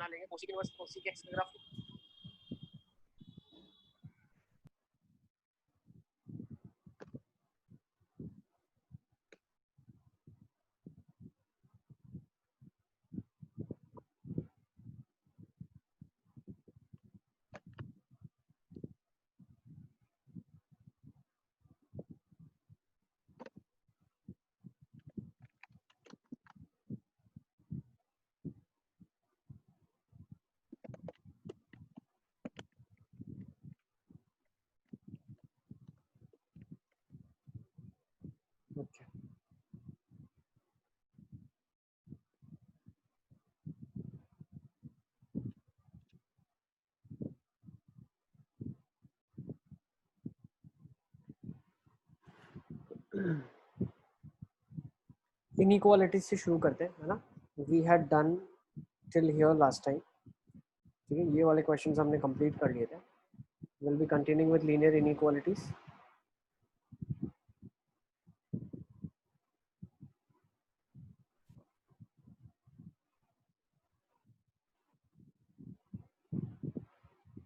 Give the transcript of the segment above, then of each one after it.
बना लेंगे cosec inverse cosec x का ग्राफ। इनइक्वालिटीज से शुरू करते हैं, है ना। We had done till here last time, ठीक है। ये वाले क्वेश्चंस हमने कंप्लीट कर लिए थे। Will be continuing with linear inequalities.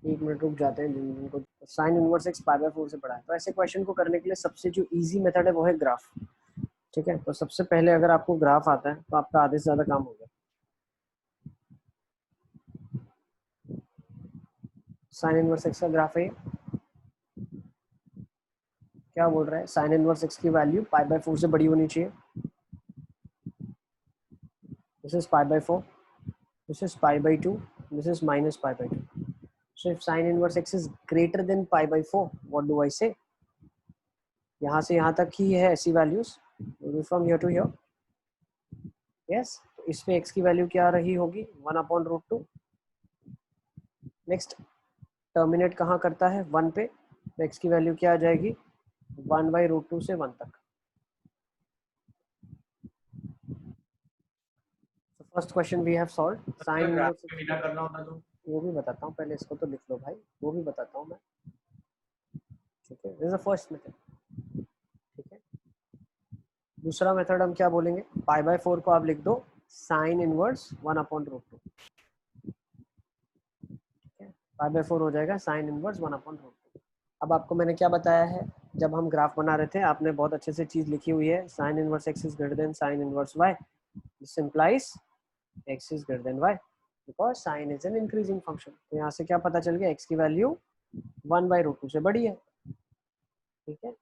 एक मिनट रुक जाते हैं जिनको sign inverse x pi by 4 से पढ़ा है। तो ऐसे क्वेश्चन को करने के लिए सबसे जो इजी मेथड है वो है ग्राफ, ठीक है। तो सबसे पहले अगर आपको ग्राफ आता है तो आपका आधे से ज्यादा काम हो गया। साइन इनवर्स एक्स का ग्राफ है, क्या बोल रहा है, साइन इनवर्स एक्स की वैल्यू पाई बाय 4 से बड़ी होनी चाहिए। This is pi by 4, this is pi by 2, this is minus pi by 2। So if sine inverse x is greater than pi by 4, what do I say, यहाँ से यहाँ तक ही है ऐसी values, from here to here. Yes, तो इसमें x की वैल्यू क्या रही होगी, 1/√2। नेक्स्ट टर्मिनेट कहाँ करता है, 1 पे, तो एक्स की वैल्यू क्या आ जाएगी, 1/√2 से 1 तक। First question we have solved. Sine inverse करना होता तो वो भी बताता हूँ, पहले इसको तो लिख लो भाई, वो भी बताता हूँ मैं, ठीक है। This is the first method, ठीक है। दूसरा मेथड हम क्या बोलेंगे, पाई बाय 4 को आप लिख दो साइन इनवर्स 1/√2, ठीक है। पाई बाय 4 हो जाएगा साइन इनवर्स 1/√2। अब आपको मैंने क्या बताया है, जब हम ग्राफ बना रहे थे आपने बहुत अच्छे से चीज लिखी हुई है, sine inverse x is greater than sine inverse y, this implies x is greater than y because sine is an increasing function. तो यहाँ से क्या पता चल गया, एक्स की वैल्यू 1/√2 से बड़ी है, ठीक है।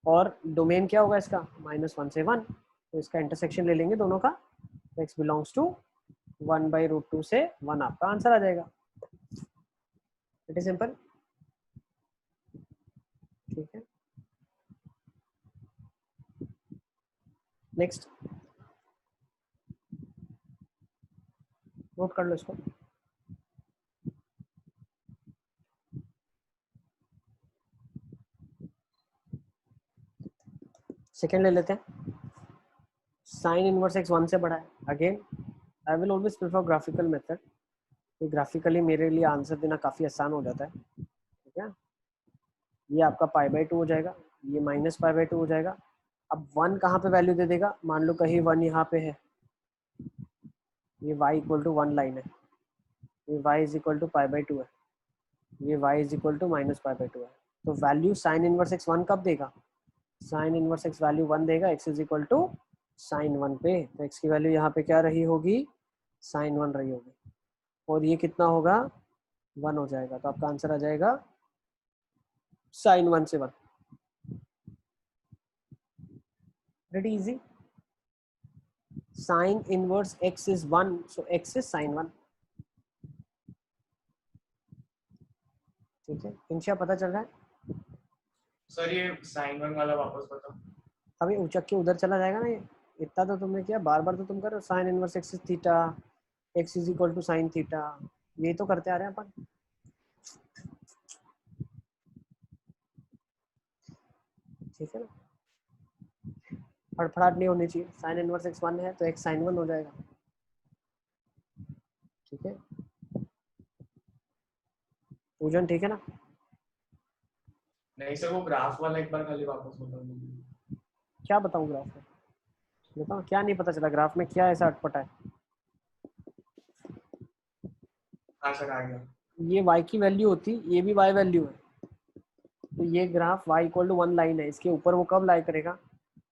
और डोमेन क्या होगा इसका, -1 से 1, तो इसका इंटरसेक्शन ले लेंगे दोनों का, तो x बिलोंग्स टू 1/√2 से 1 आपका आंसर आ जाएगा। इट इज सिंपल, ठीक है। नेक्स्ट नोट कर लो इसको, सेकेंड ले लेते हैं। साइन इनवर्स एक्स 1 से बड़ा है, again I will always prefer graphical method, graphically मेरे लिए आंसर देना काफ़ी आसान हो जाता है, ठीक है। ये आपका पाई बाय 2 हो जाएगा, ये माइनस पाई बाय 2 हो जाएगा। अब 1 कहाँ पे वैल्यू दे देगा, मान लो कहीं 1 यहाँ पे है, ये y इक्वल टू 1 लाइन है, ये y is equal to pi by 2 है, ये y is equal to minus pi by 2 है। तो वैल्यू साइन इनवर्स एक्स 1 कब देगा, साइन इनवर्स एक्स वैल्यू 1 देगा, x is equal to sine 1 पे, तो x की वैल्यू यहाँ पे क्या रही होगी, साइन 1 रही होगी, और ये कितना होगा, 1 हो जाएगा। तो आपका आंसर आ जाएगा साइन 1 से 1। Pretty easy. Sin inverse x is 1, so x is sin 1, ठीक है। इंशा पता चल रहा है सर, ये sin 1 वाला वापस बताओ। अभी उचक के उधर चला जाएगा ना, ये इतना तो तुमने किया, बार बार तो तुम कर, sine inverse x is theta, x is equal to sine theta, यही तो करते आ रहे हैं अपन, ठीक है ना। फड़फड़ाहट नहीं होनी चाहिए, साइन इनवर्स एक्स 1 है तो एक्स साइन 1 हो जाएगा, ठीक है। पूजन ठीक है ना, नहीं सर, वो ग्राफ वाला एक बार खाली वापस बताओ। क्या बताऊं ग्राफ में, बताओ क्या नहीं पता चला, ग्राफ में क्या ऐसा अटपटा है। हाँ सर आ गया। ये y की वैल्यू होती, ये भी y वैल्यू है, तो ये graph y equal to 1 line है, इसके ऊपर वो कब लाई करेगा,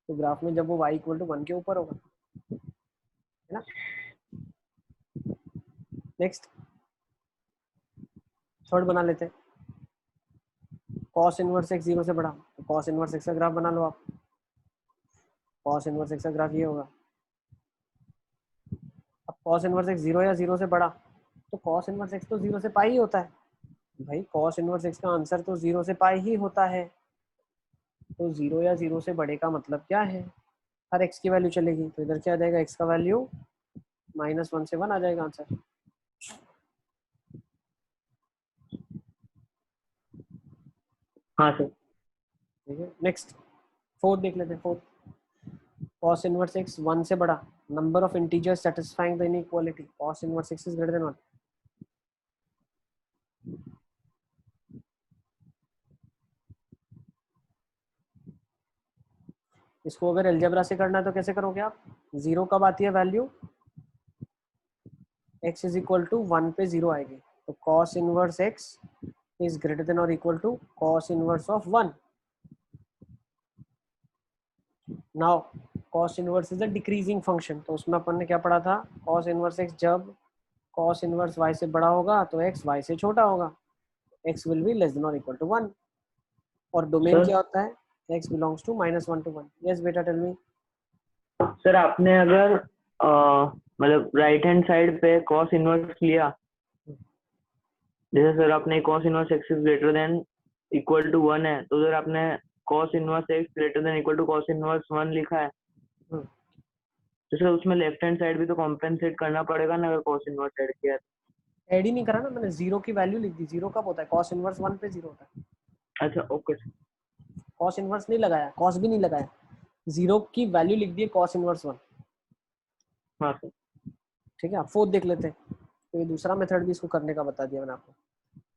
तो ग्राफ में जब वो y इक्वल टू 1 के ऊपर होगा, है ना। नेक्स्ट थर्ड बना लेते हैं, cos इनवर्स x 0 से बड़ा, तो cos इनवर्स x का ग्राफ बना लो आप। cos इनवर्स x का ग्राफ ये होगा। अब cos इनवर्स x 0 या 0 से बड़ा, तो cos इनवर्स x तो 0 से पाई ही होता है भाई, cos इनवर्स x का आंसर तो 0 से पाई ही होता है, तो 0 या 0 से बड़े का मतलब क्या है, हर x की वैल्यू चलेगी, तो इधर क्या आ जाएगा, x का वैल्यू -1 से 1 आ जाएगा आंसर। हाँ सर। ठीक है, नेक्स्ट फोर्थ देख लेते हैं। फोर्थ, cos इनवर्स x 1 से बड़ा, number of integers satisfying the inequality, cos inverse x is greater then 1। इसको अगर अलजेब्रा से करना है तो कैसे करोगे आप, 0 कब आती है value, x is equal to 1 पे 0 आएगी, तो cos inverse x is greater than और equal to cos inverse of 1। Now cos inverse is a decreasing function, तो उसमें अपन ने क्या पढ़ा था, cos इनवर्स x जब cos इनवर्स y से बड़ा होगा तो x y से छोटा होगा, x will be less than और इक्वल टू 1। और डोमेन क्या होता है, x belongs to -1 to 1। Yes बेटा टेल मी। सर आपने अगर मतलब राइट हैंड साइड पे cos इनवर्स लिया, जैसे सर आपने cos inverse x is greater than equal to 1 है, तो सर आपने cos inverse x greater than equal to cos inverse 1 लिखा है, तो सर उसमें लेफ्ट हैंड साइड भी तो कॉम्पेंसेट करना पड़ेगा ना, अगर cos इनवर्स ऐड किया है। ऐड ही नहीं करा ना मैंने, 0 की वैल्यू लिख दी, 0 कब होता है, cos इनवर्स 1 पे 0 होता है, अच्छा ओके सर। cos इनवर्स नहीं लगाया, cos भी नहीं लगाया, 0 की वैल्यू लिख दी cos इनवर्स 1। हाँ सर। ठीक है, अब फोर्थ देख लेते हैं, तो ये दूसरा मेथड भी इसको करने का बता दिया मैंने आपको।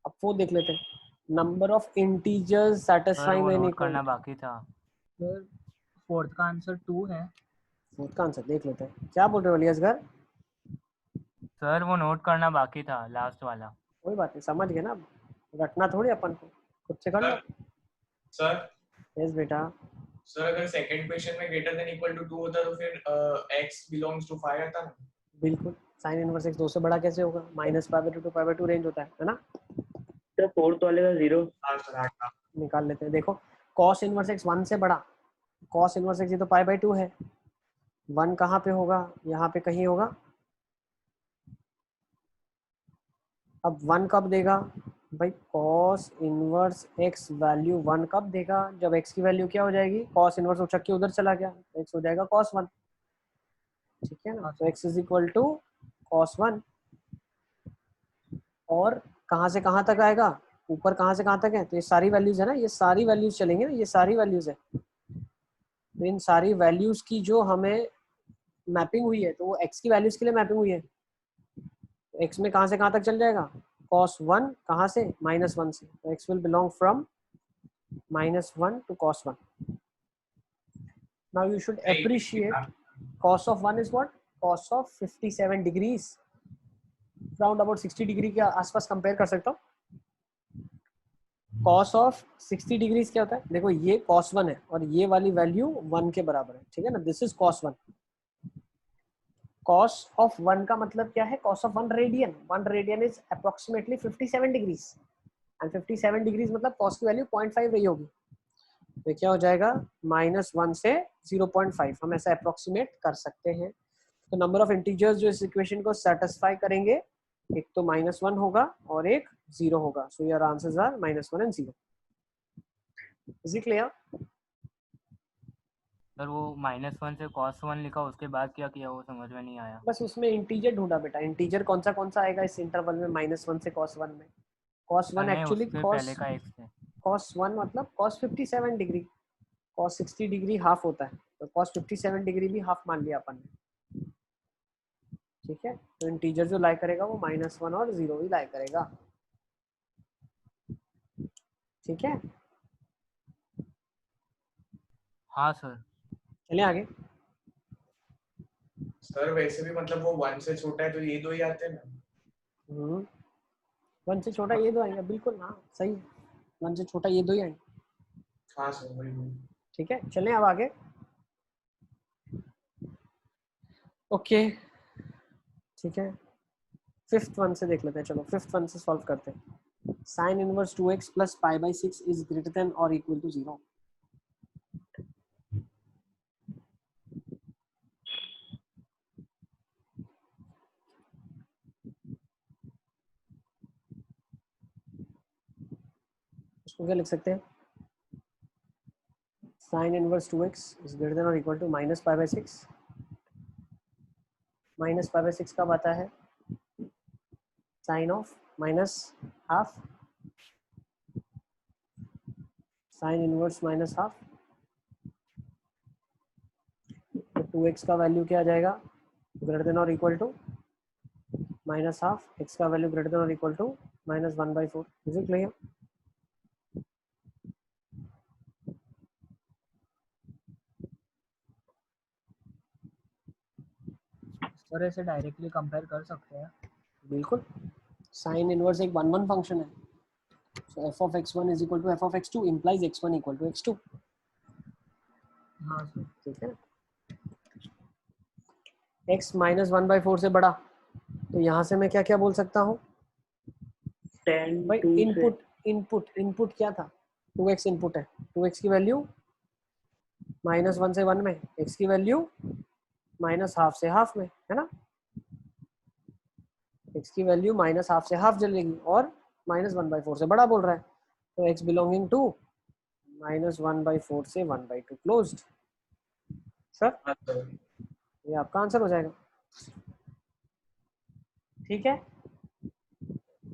अब फोर्थ देख लेते हैं, number of integers sir satisfying वो द नोट करना इनइक्वालिटी। बाकी था। सर फोर्थ का आंसर 2 है। फोर्थ का आंसर देख लेते हैं, क्या बोल रहे हो अलियासगर, सर वो नोट करना बाकी था, लास्ट वाला। कोई बात नहीं, समझ गए ना, रटना थोड़ी अपन को, खुद से कर लो। सर यस बेटा, सर अगर सेकंड क्वेश्चन में ग्रेटर देन इक्वल टू 2 होता तो फिर x बिलोंग्स टू 5 आता ना। बिल्कुल, साइन इनवर्स x 2 से बड़ा कैसे होगा, -π/2 to π/2 रेंज होता है ना। सर फोर्थ वाले का 0 हाँ सर हाँ। निकाल लेते हैं, देखो cos इनवर्स x 1 से बड़ा, cos इनवर्स x ये तो π/2 है, 1 कहाँ पे होगा, यहाँ पे कहीं होगा। अब 1 कब देगा भाई, cos इनवर्स x वैल्यू 1 कब देगा, जब x की वैल्यू क्या हो जाएगी, cos इनवर्स उछक के उधर चला गया, x हो जाएगा cos 1। ठीक है ना, तो x is equal to cos 1। और कहाँ से कहाँ तक आएगा, ऊपर कहाँ से कहाँ तक है, तो ये सारी वैल्यूज है ना, ये सारी वैल्यूज चलेंगे ना, ये सारी वैल्यूज है, तो इन सारी वैल्यूज की जो हमें मैपिंग हुई है, तो वो x की वैल्यूज के लिए मैपिंग हुई है, तो x में कहाँ से कहाँ तक चल जाएगा, cos 1 कहाँ से, -1 से, तो x will belong from -1 to cos 1। now you should appreciate cos of 1 is what, cos of 57 degrees, round about 60 degree के आसपास कंपेयर कर सकता हूँ। cos ऑफ 60 डिग्रीज क्या होता है, देखो ये cos 1 है और ये वाली वैल्यू 1 के बराबर है, ठीक है ना, this is cos 1। cos of 1 का मतलब क्या है, cos of 1 radian, 1 radian is approximately 57 degrees, and 57 degrees मतलब cos की वैल्यू 0.5 रही होगी, तो क्या हो जाएगा, -1 से 0.5, हम ऐसा अप्रोक्सीमेट कर सकते हैं। तो नंबर ऑफ इंटीजर्स जो इस इक्वेशन को सेटिस्फाई करेंगे, एक तो -1 होगा और एक 0 होगा, so your answers are -1 and 0। Is it clear? Sir वो -1 से cos 1 लिखा, उसके बाद क्या किया वो समझ में नहीं आया। बस उसमें इंटीजर ढूंढा बेटा, इंटीजर कौन सा आएगा इस इंटरवल में -1 से cos 1 में, cos 1 नहीं, एक्चुअली उसके पहले का x है। cos 1 मतलब cos 57 degree, cos 60 degree half होता है, तो cos 57 डिग्री भी हाफ मान लिया अपन ने। ठीक है, तो इंटीजर जो लाई करेगा वो -1 और 0 ही लाई करेगा। ठीक है, हाँ सर। चलिए आगे। सर वैसे भी मतलब वो 1 से छोटा है तो ये दो ही आते हैं ना। वन से छोटा ये दो आएंगे, बिल्कुल हाँ सही है, वन से छोटा ये दो ही आएंगे। हाँ सर वही वही। ठीक है, चलें अब आगे। ओके ठीक है, फिफ्थ वन से देख लेते हैं, चलो फिफ्थ वन से सॉल्व करते हैं। Sine inverse 2x plus pi by 6 is greater than और इक्वल टू 0। इसको क्या लिख सकते हैं? Sine inverse 2x is greater than और equal to minus pi by 6। Minus pi by 6 कब आता है? Sine of minus half, sine inverse minus half. तो 2x का वैल्यू क्या आ जाएगा? ग्रेटर देन और equal to minus half, x का वैल्यू ग्रेटर देन और equal to minus 1/4। Is it clear? Sir ऐसे डायरेक्टली कंपेयर कर सकते हैं? बिल्कुल, साइन इनवर्स एक 1/1 फंक्शन है, so f of x1 is equal to f of x2 implies x1 equal to x2। हाँ सर। ठीक है, x माइनस 1/4 से बड़ा, तो यहाँ से मैं क्या क्या बोल सकता हूँ 10 भाई? 2 से इनपुट क्या था? 2x इनपुट है, 2x की वैल्यू माइनस 1 से 1 में, x की वैल्यू माइनस हाफ से हाफ में, है ना? x की वैल्यू माइनस हाफ से हाफ चलेगी और माइनस 1/4 से बड़ा बोल रहा है, तो x बिलोंगिंग टू माइनस 1/4 से 1/2 क्लोज्ड। सर हाँ सर। ये आपका आंसर हो जाएगा। ठीक है,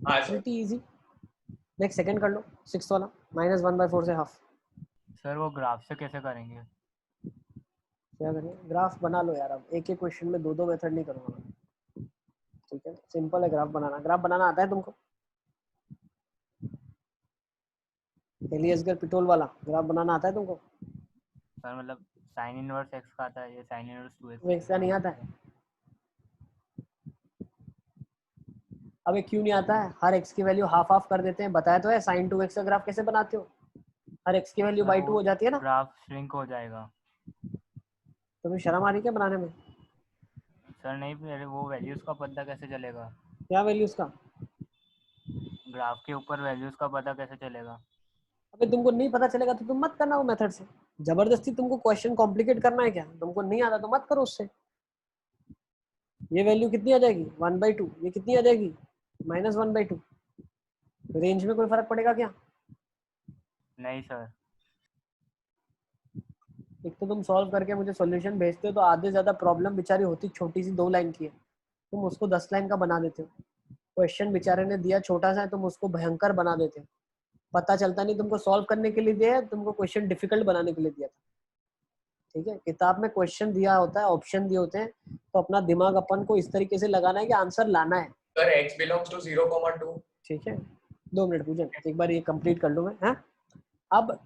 हाँ sir. Pretty easy. Next second कर लो, सिक्स्थ वाला, माइनस 1/4 से हाफ। सर वो ग्राफ से कैसे करेंगे? क्या करें? ग्राफ बना लो यार, अब एक एक क्वेश्चन में दो दो मेथड नहीं करूँगा मैं। ठीक है, सिंपल है ग्राफ बनाना। ग्राफ बनाना आता है तुमको? एलियसगर पिटोल वाला ग्राफ बनाना आता है तुमको? सर मतलब साइन इनवर्स एक्स का आता है, ये साइन इनवर्स 2x वो एक्स का नहीं आता है? अबे क्यों नहीं आता है? हर एक्स की वैल्यू हाफ हाफ कर देते हैं, बताया तो है। साइन 2x का ग्राफ कैसे बनाते हो? हर एक्स की वैल्यू बाई 2 हो जाती है ना। ग्राफ श्रिंक हो जाएगा। तुम्हें शर्म आ रही क्या बनाने में? सर नहीं, पहले वो वैल्यूज का पता कैसे चलेगा? क्या वैल्यूज का? ग्राफ के ऊपर वैल्यूज का पता कैसे चलेगा? अबे तुमको नहीं पता चलेगा तो तुम मत करना वो मेथड से। जबरदस्ती तुमको क्वेश्चन कॉम्प्लिकेट करना है क्या? तुमको नहीं आता तो मत करो उससे। ये वैल्यू कितनी आ जाएगी? 1/2। ये कितनी आ जाएगी? माइनस 1/2। रेंज में कोई फर्क पड़ेगा क्या? नहीं सर। एक तो तुम सॉल्व करके मुझे सॉल्यूशन भेजते हो तो आधे ज्यादा प्रॉब्लम बेचारी होती छोटी सी 2 लाइन की है, तुम उसको 10 लाइन का बना देते हो। क्वेश्चन बेचारे ने दिया छोटा सा है, तुम उसको भयंकर बना देते हो। पता चलता नहीं तुमको सॉल्व करने के लिए दिया है, तुमको क्वेश्चन डिफिकल्ट बनाने के लिए दिया था। ठीक है, किताब में क्वेश्चन दिया होता है, ऑप्शन दिए होते हैं, तो अपना दिमाग अपन को इस तरीके से लगाना है कि आंसर लाना है। Sir x belongs to 0, 2। ठीक है, 2 मिनट पूजन, एक बार ये कंप्लीट कर लूँ मैं। हाँ, अब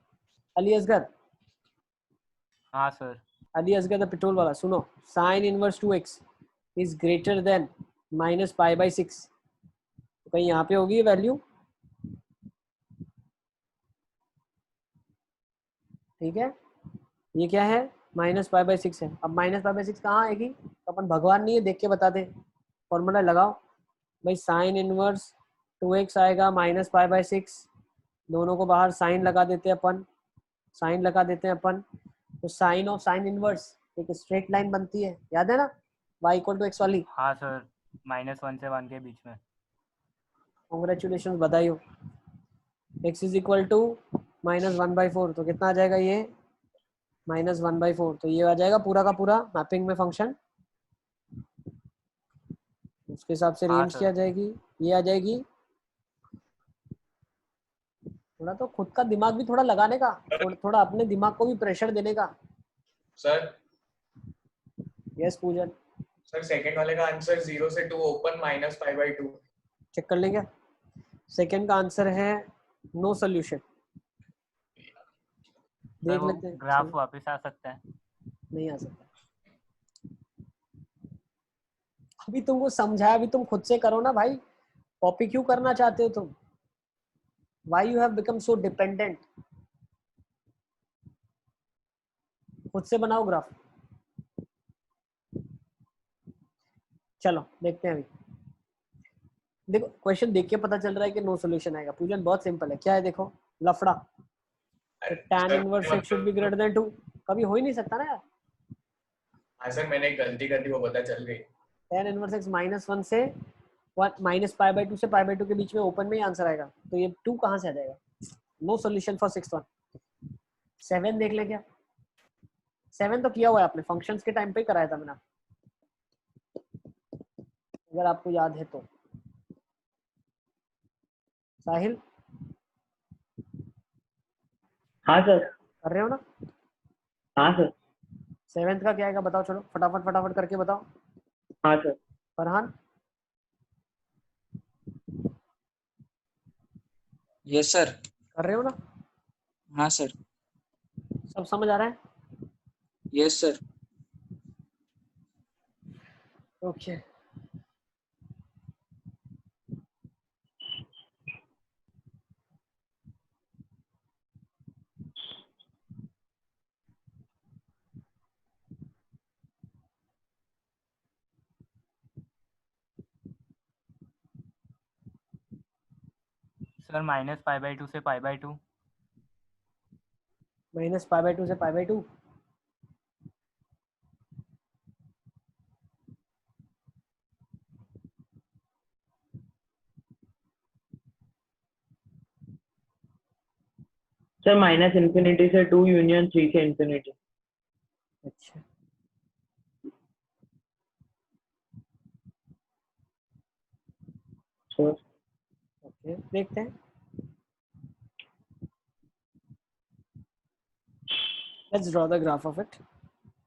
अली असगर, हाँ सर। अली असगर द पिटोल वाला सुनो। Sign inverse 2x is greater then minus pi by 6। तो कहीं यहाँ पे होगी वैल्यू? ठीक है, ये क्या है? माइनस पाई बाई 6 है। अब माइनस पाई बाई 6 कहाँ आएगी? तो अपन भगवान नहीं है, देख के बता दे। फॉर्मूला लगाओ भाई, साइन इनवर्स 2x आएगा माइनस पाई बाई 6, दोनों को बाहर साइन लगा देते हैं अपन, साइन लगा देते हैं अपन। तो साइन ऑफ साइन इनवर्स एक स्ट्रेट लाइन बनती है, याद है ना, y इक्वल टू एक्स वाली। हाँ सर, -1 से 1 के बीच में। कॉन्ग्रेचुलेशन, बधाई हो। x इज इक्वल टू -1/4, तो कितना आ जाएगा ये? -1/4। तो ये आ जाएगा पूरा का पूरा मैपिंग में फंक्शन। उसके हिसाब से हाँ रेंज सर। क्या आ जाएगी? ये आ जाएगी। थोड़ा तो खुद का दिमाग भी थोड़ा लगाने का, थोड़ा अपने दिमाग को भी प्रेशर देने का। सर यस पूजन, सर सेकंड वाले का आंसर 0 से 2 ओपन -π/2। चेक कर लेंगे। सेकंड का आंसर है नो सोल्यूशन। सर देख वो लेते हैं। ग्राफ वापस आ सकता है? नहीं आ सकता। अभी तुमको समझाया, अभी तुम खुद से करो ना भाई। कॉपी क्यों करना चाहते हो तुम? Why you have become so dependent? खुद से बनाओ ग्राफ। चलो देखते हैं अभी। देखो क्वेश्चन देख के पता चल रहा है कि नो सॉल्यूशन आएगा। पूजन बहुत सिंपल है। क्या है देखो, लफड़ा। tan inverse x should be greater than 2 कभी हो ही नहीं सकता ना यार। हाँ सर, मैंने गलती कर दी, वो पता चल गई। tan इनवर्स x -1 से -π/2 से π/2 के बीच में ओपन में ही आंसर आएगा। तो ये 2 कहाँ से आ जाएगा? No solution for 6th one. 7 देख ले क्या? 7 तो किया हुआ है आपने, फंक्शंस के टाइम पे ही कराया था मैंने, अगर आपको याद है तो। साहिल हाँ सर। कर रहे हो ना? हाँ सर। 7th का क्या आएगा बताओ, चलो फटाफट फटाफट करके बताओ। हाँ सर। Farhan yes sir. कर रहे हो ना? हाँ सर। सब समझ आ रहा है? Yes sir. ओके सर -π/2 से π/2। -π/2 से π/2। सर -∞ से 2 यूनियन 3 से इंफिनिटी। अच्छा सर ओके देखते हैं। Let's draw the graph of it.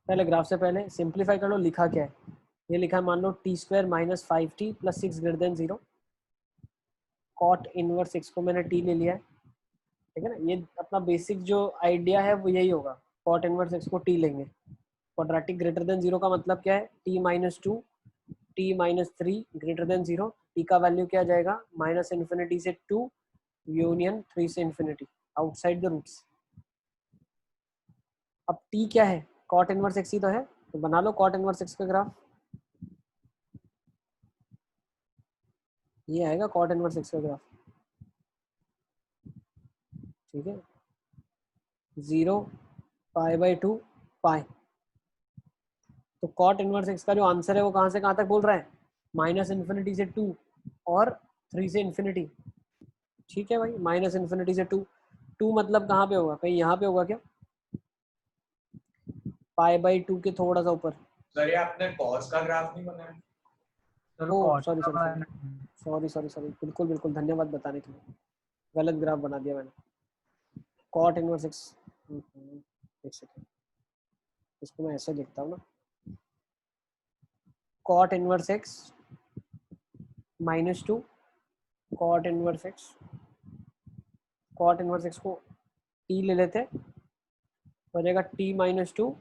पहले ग्राफ से पहले सिंप्लीफाई कर लो। लिखा क्या है? ये लिखा है, मान लो t² - 5t + 6 > 0। Cot inverse x को मैंने t ले लिया है, ठीक है ना। ये अपना बेसिक जो आइडिया है वो यही होगा, कॉट इनवर्स x को t लेंगे। क्वाड्रेटिक ग्रेटर देन 0 का मतलब क्या है? t - 2 t - 3 > 0। t का वैल्यू क्या आ जाएगा? -∞ से 2 यूनियन 3 से इंफिनिटी आउटसाइड द रूट्स। अब t क्या है? कॉट इनवर्स x ही तो है, तो बना लो कॉट इनवर्स x का ग्राफ। ये आएगा कॉट इनवर्स x का ग्राफ, ठीक है। 0 π/2 पाई। तो कॉट इनवर्स x का जो आंसर है वो कहाँ से कहाँ तक बोल रहा है? -∞ से 2 और 3 से इंफिनिटी, ठीक है भाई। -∞ से 2 मतलब कहाँ पे होगा? कहीं यहाँ पे होगा क्या? π/2 के थोड़ा सा ऊपर। सर ये आपने कॉस का ग्राफ नहीं बनाया? सर ओह cot सॉरी का sorry sorry sorry sorry sorry, बिल्कुल बिल्कुल, धन्यवाद बताने के लिए। गलत ग्राफ बना दिया मैंने। कॉट इनवर्स x, एक सेकेंड, इसको मैं ऐसे लिखता हूँ ना, cot inverse x -2 cot inverse x, cot inverse x को t ले लेते हैं, हो जाएगा t - 2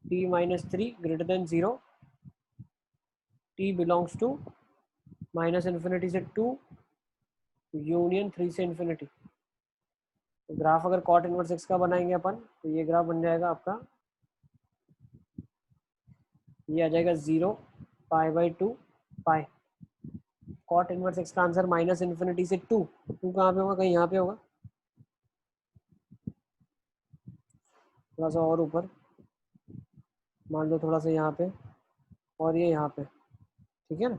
t - 3 > 0। t belongs to -∞ से 2 यूनियन 3 से इंफिनिटी। तो ग्राफ अगर कॉट इनवर्स x का बनाएंगे अपन, तो ये ग्राफ बन जाएगा आपका, ये आ जाएगा 0 π/2 पाई। कॉट इनवर्स x का आंसर -∞ से 2 कहाँ पे होगा? कहीं यहाँ पे होगा, थोड़ा सा और ऊपर मान लो, थोड़ा सा यहाँ पे, और ये यहाँ पे, ठीक है ना।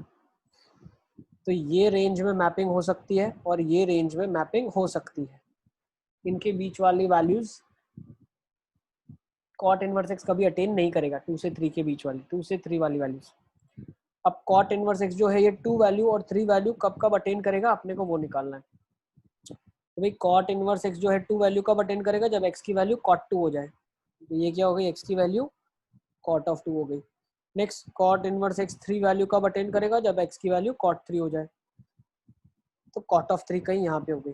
तो ये रेंज में मैपिंग हो सकती है और ये रेंज में मैपिंग हो सकती है। इनके बीच वाली वैल्यूज कॉट इनवर्स x कभी अटेन नहीं करेगा, 2 से 3 के बीच वाली, 2 से 3 वाली वैल्यूज। अब कॉट इनवर्स x जो है ये 2 वैल्यू और 3 वैल्यू कब कब अटेन करेगा, अपने को वो निकालना है। तो भाई कॉट इनवर्स x जो है 2 वैल्यू कब अटेन करेगा? जब x की वैल्यू cot 2 हो जाए। तो ये क्या हो गई? x की वैल्यू cot of 2 हो गई। Next cot inverse x 3 value कब अटेन करेगा? जब x की वैल्यू cot 3 हो जाए। तो cot of 3 कहीं यहाँ पे हो गई।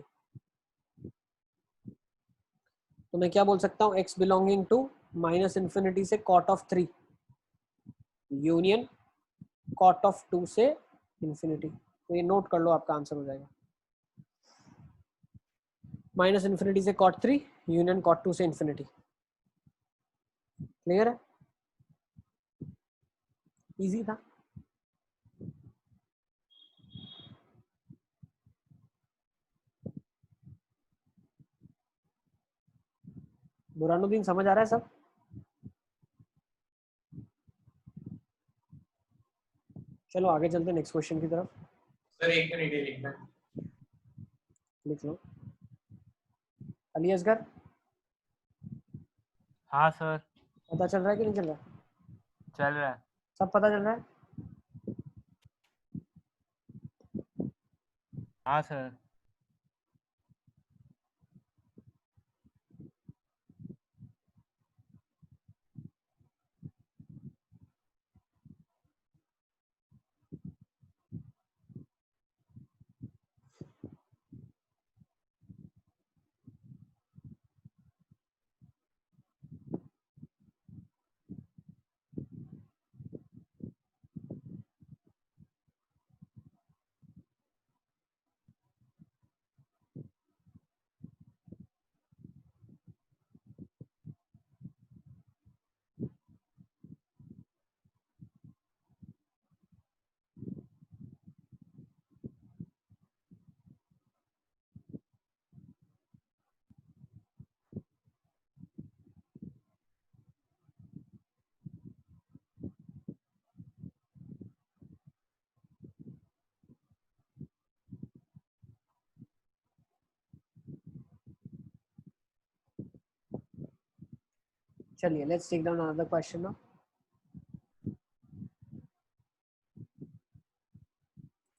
तो मैं क्या बोल सकता हूँ? x बिलोंगिंग टू -∞ से cot of 3 union cot of 2 से इंफिनिटी। तो ये नोट कर लो, आपका आंसर हो जाएगा माइनस इन्फिनिटी से cot 3 यूनियन cot 2 से इन्फिनिटी। क्लियर है? इजी था। बुरानुद्दीन समझ आ रहा है सब? चलो आगे चलते नेक्स्ट क्वेश्चन की तरफ। सर एक मिनट ये लिखना है। लिख लो। अली असगर हाँ सर, पता चल रहा है कि नहीं चल रहा? चल रहा है। सब पता चल रहा है? हाँ सर। चलिए let's take down another question now.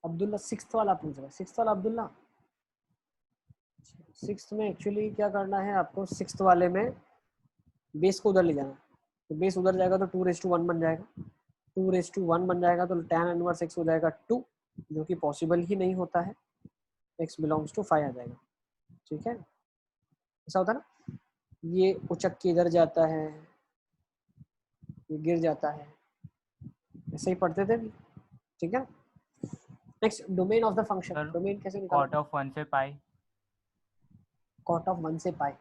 Abdullah sixth वाला पूछ रहा है। सिक्स्थ वाला अब्दुल्ला, सिक्स्थ में एक्चुअली क्या करना है आपको, सिक्स्थ वाले में बेस को उधर ले जाना। तो बेस उधर जाएगा तो 2:1 बन जाएगा। 2:1 बन जाएगा तो tan इनवर्स x हो जाएगा 2, जो कि पॉसिबल ही नहीं होता है। x बिलोंग्स टू 5 आ जाएगा। ठीक है, ऐसा होता है ना। ये उचक के इधर जाता है, ये गिर जाता है, ऐसे ही पढ़ते थे। ठीक है, next domain of the function. Sir domain कैसे कॉट निकालोगे? ऑफ 1 से पाई। cot ऑफ 1 से पाई।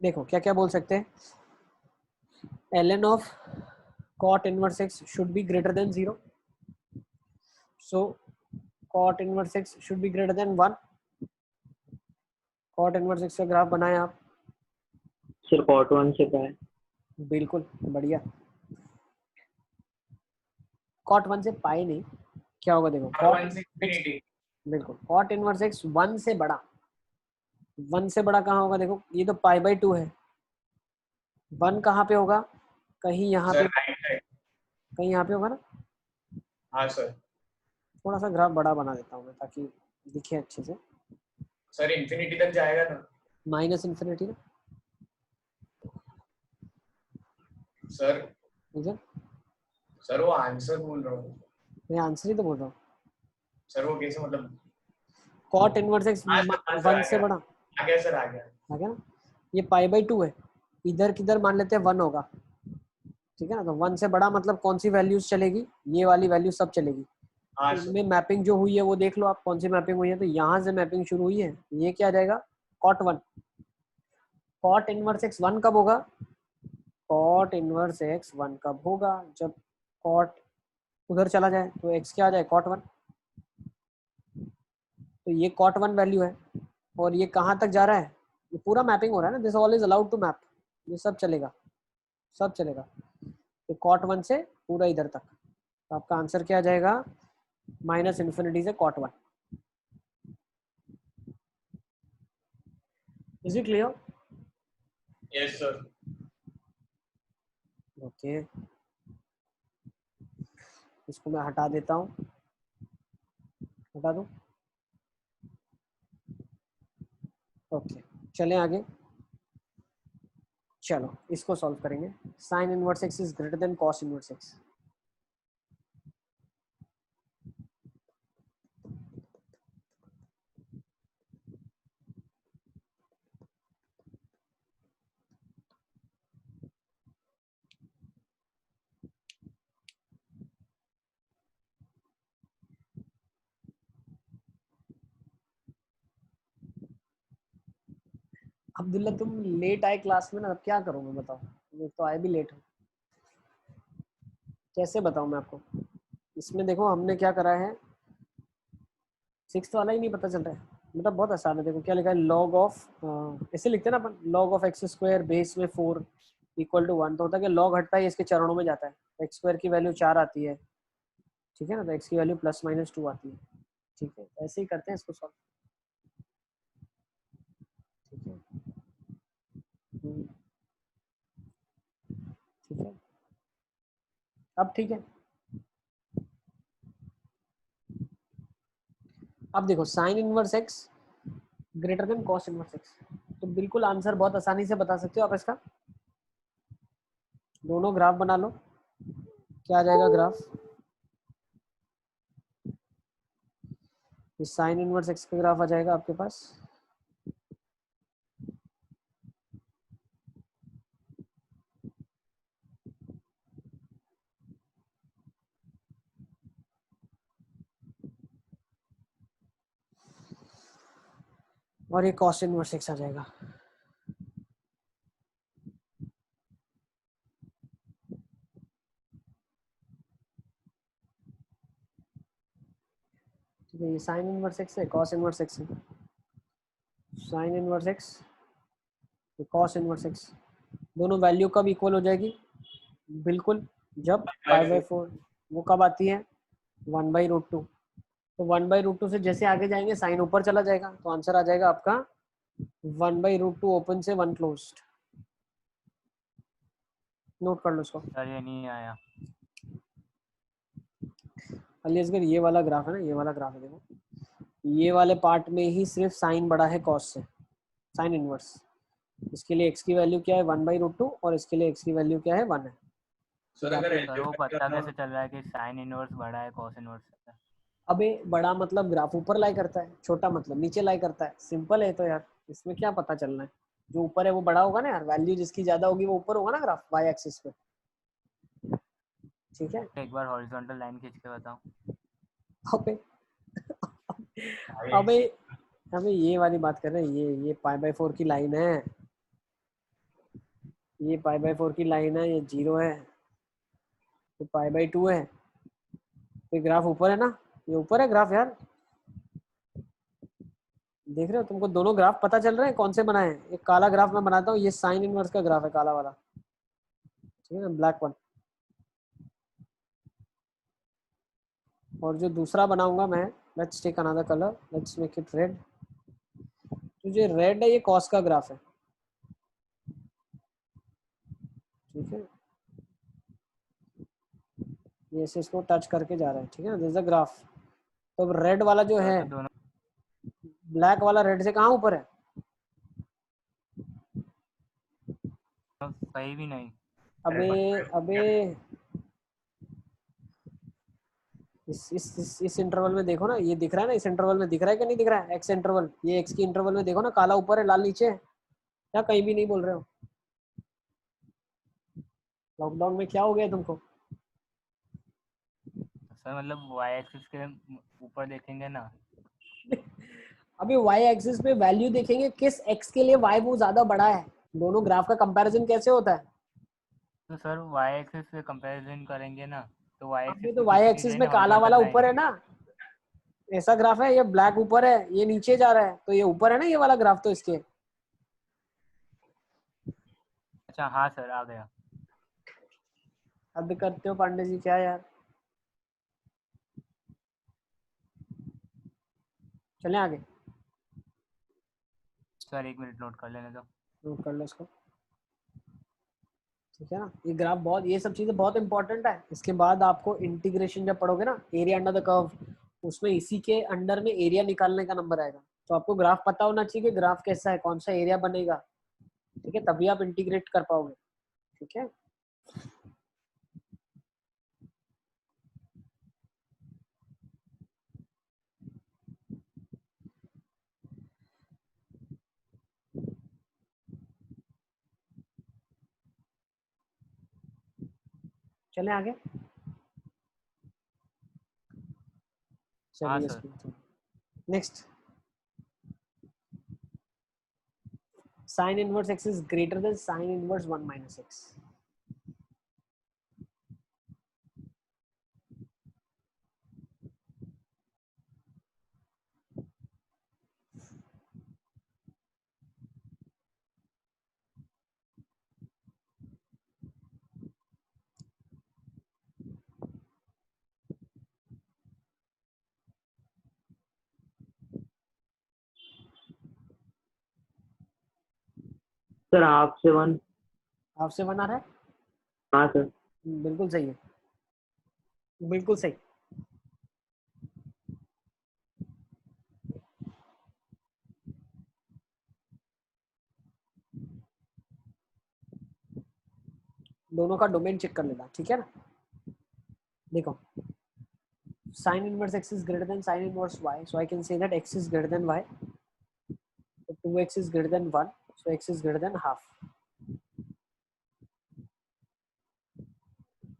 देखो क्या क्या बोल सकते हैं। ln of cot inverse x should be greater than 0, so cot inverse x should be greater than 1। cot inverse x का ग्राफ बनाए आप। सर cot 1 से पाई। बिल्कुल बढ़िया। cot 1 से पाई नहीं, क्या होगा देखो, cot 1 से infinity। बिल्कुल cot इनवर्स x 1 से बड़ा। 1 से बड़ा कहाँ होगा देखो, ये तो π/2 है। 1 कहाँ पे होगा, कहीं यहाँ सर पे, राइट साइड। कहीं यहाँ पे होगा ना। हाँ सर। थोड़ा सा ग्राफ बड़ा बना देता हूँ मैं ताकि दिखे अच्छे से। सर इंफिनिटी तक जाएगा ना? माइनस इन्फिनिटी ना, सर ठीक है। सर वो आंसर बोल रहा हूँ। मैं आंसर ही तो बोल रहा हूँ। सर वो कैसे मतलब? cot इनवर्स x हाँ सर, हाँ सर, 1 से बड़ा आ गया सर, आ गया। आ गया ना। ये π/2 है, इधर किधर मान लेते हैं 1 होगा। ठीक है ना, तो 1 से बड़ा मतलब कौन सी वैल्यूज चलेगी, ये वाली वैल्यू सब चलेगी। हाँ तो सर। इनमें मैपिंग जो हुई है वो देख लो आप, कौन सी मैपिंग हुई है। तो यहाँ से मैपिंग शुरू हुई है, ये क्या आ जाएगा, cot 1। cot इनवर्स x 1 कब होगा, cot इनवर्स x 1 कब होगा, जब cot उधर चला जाए तो x क्या आ जाए, cot 1। तो ये cot 1 वैल्यू है, और ये कहाँ तक जा रहा है, ये पूरा मैपिंग हो रहा है ना। This all is allowed to map, ये सब चलेगा, सब चलेगा। तो cot 1 से पूरा इधर तक। तो आपका आंसर क्या आ जाएगा, माइनस इन्फिनिटी से cot 1। Is it clear? Yes sir. Okay, इसको मैं हटा देता हूँ, हटा दूँ। ओके, चलें आगे। चलो इसको सॉल्व करेंगे। Sign inverse x is greater then cos inverse x. Abdullah तुम लेट आए क्लास में ना, अब क्या करूँ मैं, बताओ। मैं तो आए भी लेट हूँ, कैसे बताऊँ मैं आपको। इसमें देखो हमने क्या करा है, 6th वाला ही नहीं पता चल रहा है, मतलब बहुत आसान है। देखो क्या लिखा है, log ऑफ, ऐसे लिखते हैं ना अपन, log of x square base में 4 इक्वल टू 1। तो होता है कि log हटता है इसके चरणों में जाता है, एक्स स्क्वायर की वैल्यू 4 आती है, ठीक है ना, तो एक्स की वैल्यू +-2 आती है, ठीक है। तो ऐसे ही करते हैं इसको सॉल्व, ठीक है। ठीक है, अब ठीक है। अब देखो sign inverse x greater than cos inverse x, तो बिल्कुल आंसर बहुत आसानी से बता सकते हो आप इसका। दोनों ग्राफ बना लो, क्या आ जाएगा ग्राफ, इस साइन इनवर्स एक्स का ग्राफ आ जाएगा आपके पास, और ये कॉस इनवर्स एक्स आ जाएगा। ठीक है, ये साइन इनवर्स एक्स है, कॉस इनवर्स एक्स है, sine inverse x, cos inverse x, दोनों वैल्यू कब इक्वल हो जाएगी, बिल्कुल जब π/4, वो कब आती है 1/√2। तो 1/√2 से जैसे आगे जाएंगे साइन ऊपर चला जाएगा, तो आंसर आ जाएगा आपका 1/√2 ओपन से 1 क्लोज्ड। नोट कर लो इसको। सर ये नहीं आया। अली असगर ये वाला ग्राफ है ना, ये वाला ग्राफ है, देखो ये वाले पार्ट में ही सिर्फ साइन बड़ा है कॉस से, साइन इनवर्स। इसके लिए x की वैल्यू क्या है 1/√2 और इसके लिए x की वैल्यू क्या है 1 है। सर अगर सर वो पता कैसे चल रहा है कि साइन इनवर्स बड़ा है कॉस इनवर्स से? अबे बड़ा मतलब ग्राफ ऊपर लाई करता है, छोटा मतलब नीचे लाई करता है, सिंपल है तो यार, इसमें क्या पता चलना है। जो ऊपर है वो बड़ा होगा ना यार, वैल्यू जिसकी ज्यादा होगी वो ऊपर होगा ना ग्राफ वाई एक्सिस पे, ठीक है। एक बार हॉरिजॉन्टल लाइन खींच के बताओ। अबे अबे अबे ये वाली बात कर रहे हैं, ये π/4 की लाइन है, ये π/4 की लाइन है, ये 0 है, ये π/2 है, ये ग्राफ ऊपर है ना, ये ऊपर है ग्राफ यार, देख रहे हो, तुमको दोनों ग्राफ पता चल रहे हैं कौन से बनाए हैं। एक काला ग्राफ मैं बनाता हूँ, ये साइन इनवर्स का ग्राफ है काला वाला, ठीक है ना, ब्लैक वन। और जो दूसरा बनाऊंगा मैं, let's take another colour, let's make it red. तो जो रेड है ये कॉस का ग्राफ है, ठीक है, ये ऐसे इसको टच करके जा रहा है, ठीक है ना, दिस इज द ग्राफ। तो रेड वाला जो है, तो दोनों ब्लैक वाला रेड से कहाँ ऊपर है, कहीं भी नहीं। अबे अबे इस इंटरवल में देखो ना, ये दिख रहा है ना, इस इंटरवल में दिख रहा है कि नहीं दिख रहा है, एक्स इंटरवल, ये एक्स की इंटरवल में देखो ना, काला ऊपर है लाल नीचे है, क्या कहीं भी नहीं बोल रहे हो। लॉकडाउन में क्या हो गया तुमको, सर मतलब वाई एक्सिस के ऊपर देखेंगे ना। अभी वाई एक्सिस पे वैल्यू देखेंगे किस एक्स के लिए वाई वो ज्यादा बड़ा है, दोनों ग्राफ का कंपैरिजन कैसे होता है। तो सर वाई एक्सिस पे कंपैरिजन करेंगे ना, तो वाई अभी एक्सिस तो पे वाई खींची एक्सिस जाए में ना काला हॉरिजॉन्टल वाला लाइन। ऊपर है ना, ऐसा ग्राफ है, ये ब्लैक ऊपर है ये नीचे जा रहा है, तो ये ऊपर है ना ये वाला ग्राफ, तो इसके अच्छा हाँ सर आ गया। हद करते हो पांडे जी क्या यार। चलें आगे, सर एक मिनट नोट कर लेने दो। नोट कर लो इसको, ठीक है ना। ये ग्राफ बहुत, ये सब चीजें बहुत इंपॉर्टेंट है। इसके बाद आपको इंटीग्रेशन जब पढ़ोगे ना, एरिया अंडर द कर्व, उसमें इसी के अंडर में एरिया निकालने का नंबर आएगा। तो आपको ग्राफ पता होना चाहिए कि ग्राफ कैसा है, कौन सा एरिया बनेगा, ठीक है, तभी आप इंटीग्रेट कर पाओगे, ठीक है। चलें आगे, हाँ चलिए sir. Next, sign inverse x is greater than sine inverse 1 minus x. Sir half से 1। हाफ से 1 आ रहा है, हाँ सर। बिल्कुल सही है, बिल्कुल सही। दोनों का डोमेन चेक कर लेना, ठीक है ना। देखो sin inverse x is greater than sin inverse y, so I can say that x is greater than y, so 2x is greater than 1, so x is greater than half,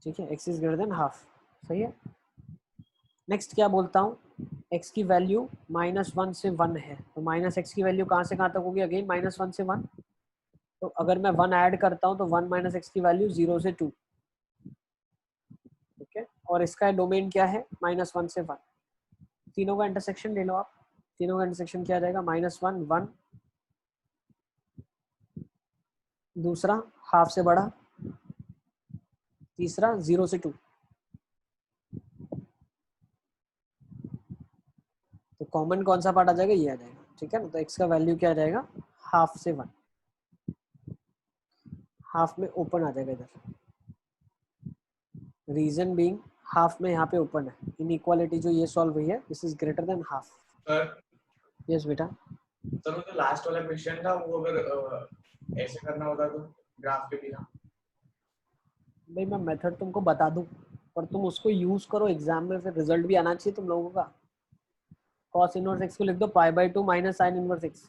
ठीक है, x is greater than half, सही है। Next क्या बोलता हूँ, x की value -1 से 1 है, तो माइनस एक्स की वैल्यू कहाँ से कहाँ तक होगी, अगेन -1 से 1, तो अगर मैं 1 ऐड करता हूँ तो 1 माइनस एक्स की वैल्यू 0 से 2, ठीक है, और इसका डोमेन क्या है, -1 से 1, तीनों का इंटरसेक्शन ले लो आप, तीनों का इंटरसेक्शन क्या आ जाएगा, -1 1, दूसरा हाफ से बड़ा, तीसरा 0 से 2, तो कॉमन कौन सा पार्ट आ जाएगा, ये आ जाएगा, ठीक है ना। तो x का वैल्यू क्या आ जाएगा, हाफ से 1, हाफ में ओपन आ जाएगा इधर, रीजन बीइंग हाफ में यहाँ पे ओपन है, इनइक्वालिटी जो ये सॉल्व हुई है, this is greater than half. Sir yes बेटा। सर वो जो लास्ट वाला क्वेश्चन था वो अगर ऐसे करना होता तो ग्राफ के बिना। भाई मैं मेथड तुमको बता दूं, पर तुम उसको यूज करो एग्जाम में, फिर रिजल्ट भी आना चाहिए तुम लोगों का। cos इनवर्स x को लिख दो π/2 माइनस sin इनवर्स x,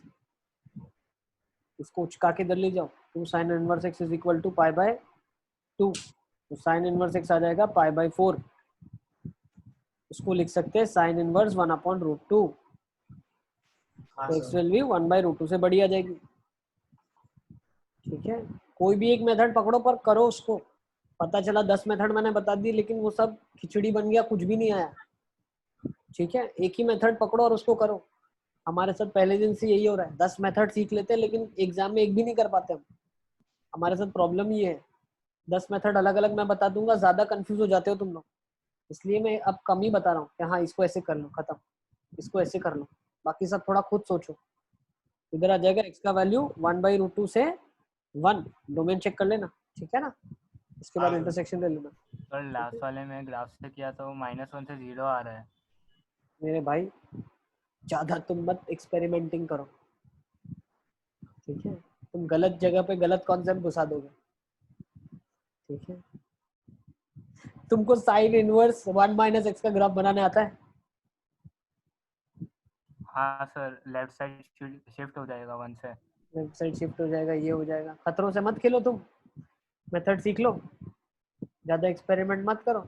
इसको उचका के इधर ले जाओ, 2 sin inverse x is equal to π/2, तो sin इनवर्स x आ जाएगा π/4, उसको लिख सकते हैं sin इनवर्स 1/√2, हाँ तो x सर। वैल्यू 1/√2 से बड़ी आ जाएगी, ठीक है। कोई भी एक मेथड पकड़ो पर करो उसको, पता चला 10 मेथड मैंने बता दी लेकिन वो सब खिचड़ी बन गया, कुछ भी नहीं आया, ठीक है। एक ही मेथड पकड़ो और उसको करो। हमारे साथ पहले दिन से यही हो रहा है, 10 मेथड सीख लेते हैं लेकिन एग्जाम में एक भी नहीं कर पाते हम, हमारे साथ प्रॉब्लम ये है। 10 मेथड अलग अलग मैं बता दूंगा, ज्यादा कंफ्यूज हो जाते हो तुम लोग, इसलिए मैं अब कम ही बता रहा हूँ कि हाँ इसको ऐसे कर लो, खत्म, इसको ऐसे कर लो, बाकी सब थोड़ा खुद सोचो। इधर आ जाएगा x का वैल्यू 1/√2 से 1, डोमेन चेक कर लेना, ठीक है ना, इसके बाद हाँ। इंटरसेक्शन ले लेना। और लास्ट वाले में ग्राफ से किया तो -1 से 0 आ रहा है। मेरे भाई ज्यादा तुम मत एक्सपेरिमेंटिंग करो, ठीक है, तुम गलत जगह पे गलत कॉन्सेप्ट घुसा दोगे, ठीक है। तुमको साइन इनवर्स 1 माइनस एक्स का ग्राफ बनाने आता है, हाँ सर, लेफ्ट साइड शिफ्ट हो जाएगा 1 से। लेफ्ट साइड शिफ्ट हो जाएगा, ये हो जाएगा, खतरों से मत खेलो तुम, मेथड सीख लो, ज्यादा एक्सपेरिमेंट मत करो,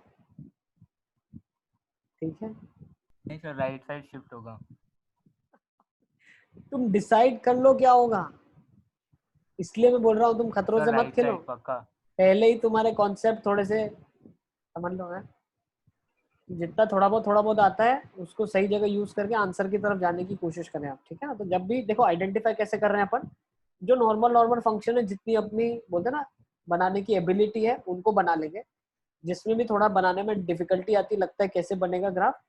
ठीक है। नहीं सर, राइट साइड शिफ्ट होगा। तुम डिसाइड कर लो क्या होगा, इसलिए मैं बोल रहा हूँ तुम खतरों सर से मत राइट खेलो, साइड पक्का। पहले ही तुम्हारे कॉन्सेप्ट थोड़े से समझ लो है, जितना थोड़ा बहुत आता है उसको सही जगह यूज करके आंसर की तरफ जाने की कोशिश करें आप, ठीक है ना। तो जब भी देखो आइडेंटिफाई कैसे कर रहे हैं अपन, जो नॉर्मल फंक्शन है, जितनी अपनी बोलते हैं ना बनाने की एबिलिटी है उनको बना लेंगे, जिसमें भी थोड़ा बनाने में डिफिकल्टी आती लगता है कैसे बनेगा ग्राफ,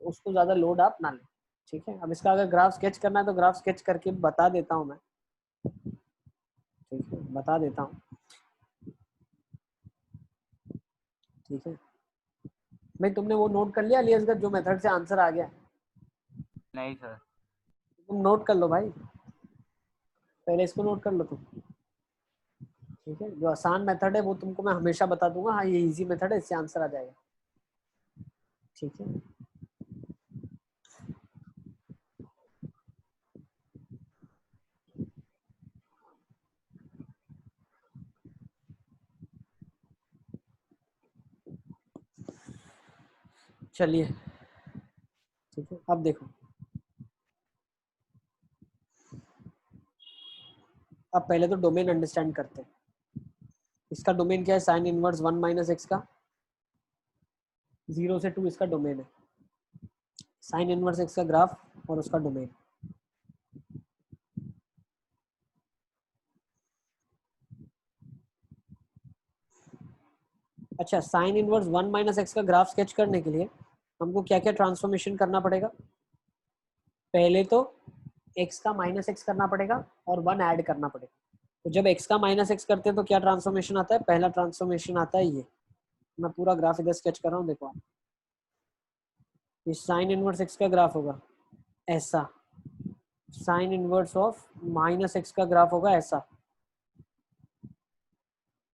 उसको ज्यादा लोड आप ना लें, ठीक है। अब इसका अगर ग्राफ स्केच करना है तो ग्राफ स्केच करके बता देता हूँ मैं, ठीक है, बता देता हूँ, ठीक है भाई। तुमने वो नोट कर लिया अलियासगंज जो मेथड से आंसर आ गया, नहीं सर। तुम नोट कर लो भाई, पहले इसको नोट कर लो तुम, ठीक है। जो आसान मेथड है वो तुमको मैं हमेशा बता दूंगा, हाँ ये इजी मेथड है, इससे आंसर आ जाएगा, ठीक है। चलिए, ठीक है, अब देखो अब पहले तो डोमेन अंडरस्टैंड करते हैं। इसका डोमेन क्या है? साइन इनवर्स 1 माइनस एक्स का 0 से 2 इसका डोमेन है। साइन इनवर्स एक्स का ग्राफ और उसका डोमेन। अच्छा, साइन इनवर्स 1 माइनस एक्स का ग्राफ स्केच करने के लिए हमको क्या क्या ट्रांसफॉर्मेशन करना पड़ेगा? पहले तो x का माइनस एक्स करना पड़ेगा और 1 ऐड करना पड़ेगा। तो जब x का माइनस एक्स करते हैं तो क्या ट्रांसफॉर्मेशन आता है? पहला ट्रांसफॉर्मेशन आता है ये, मैं पूरा ग्राफ इधर स्केच कर रहा हूँ, देखो आप। ये साइन इनवर्स एक्स का ग्राफ होगा ऐसा, sign inverse of minus x का ग्राफ होगा ऐसा,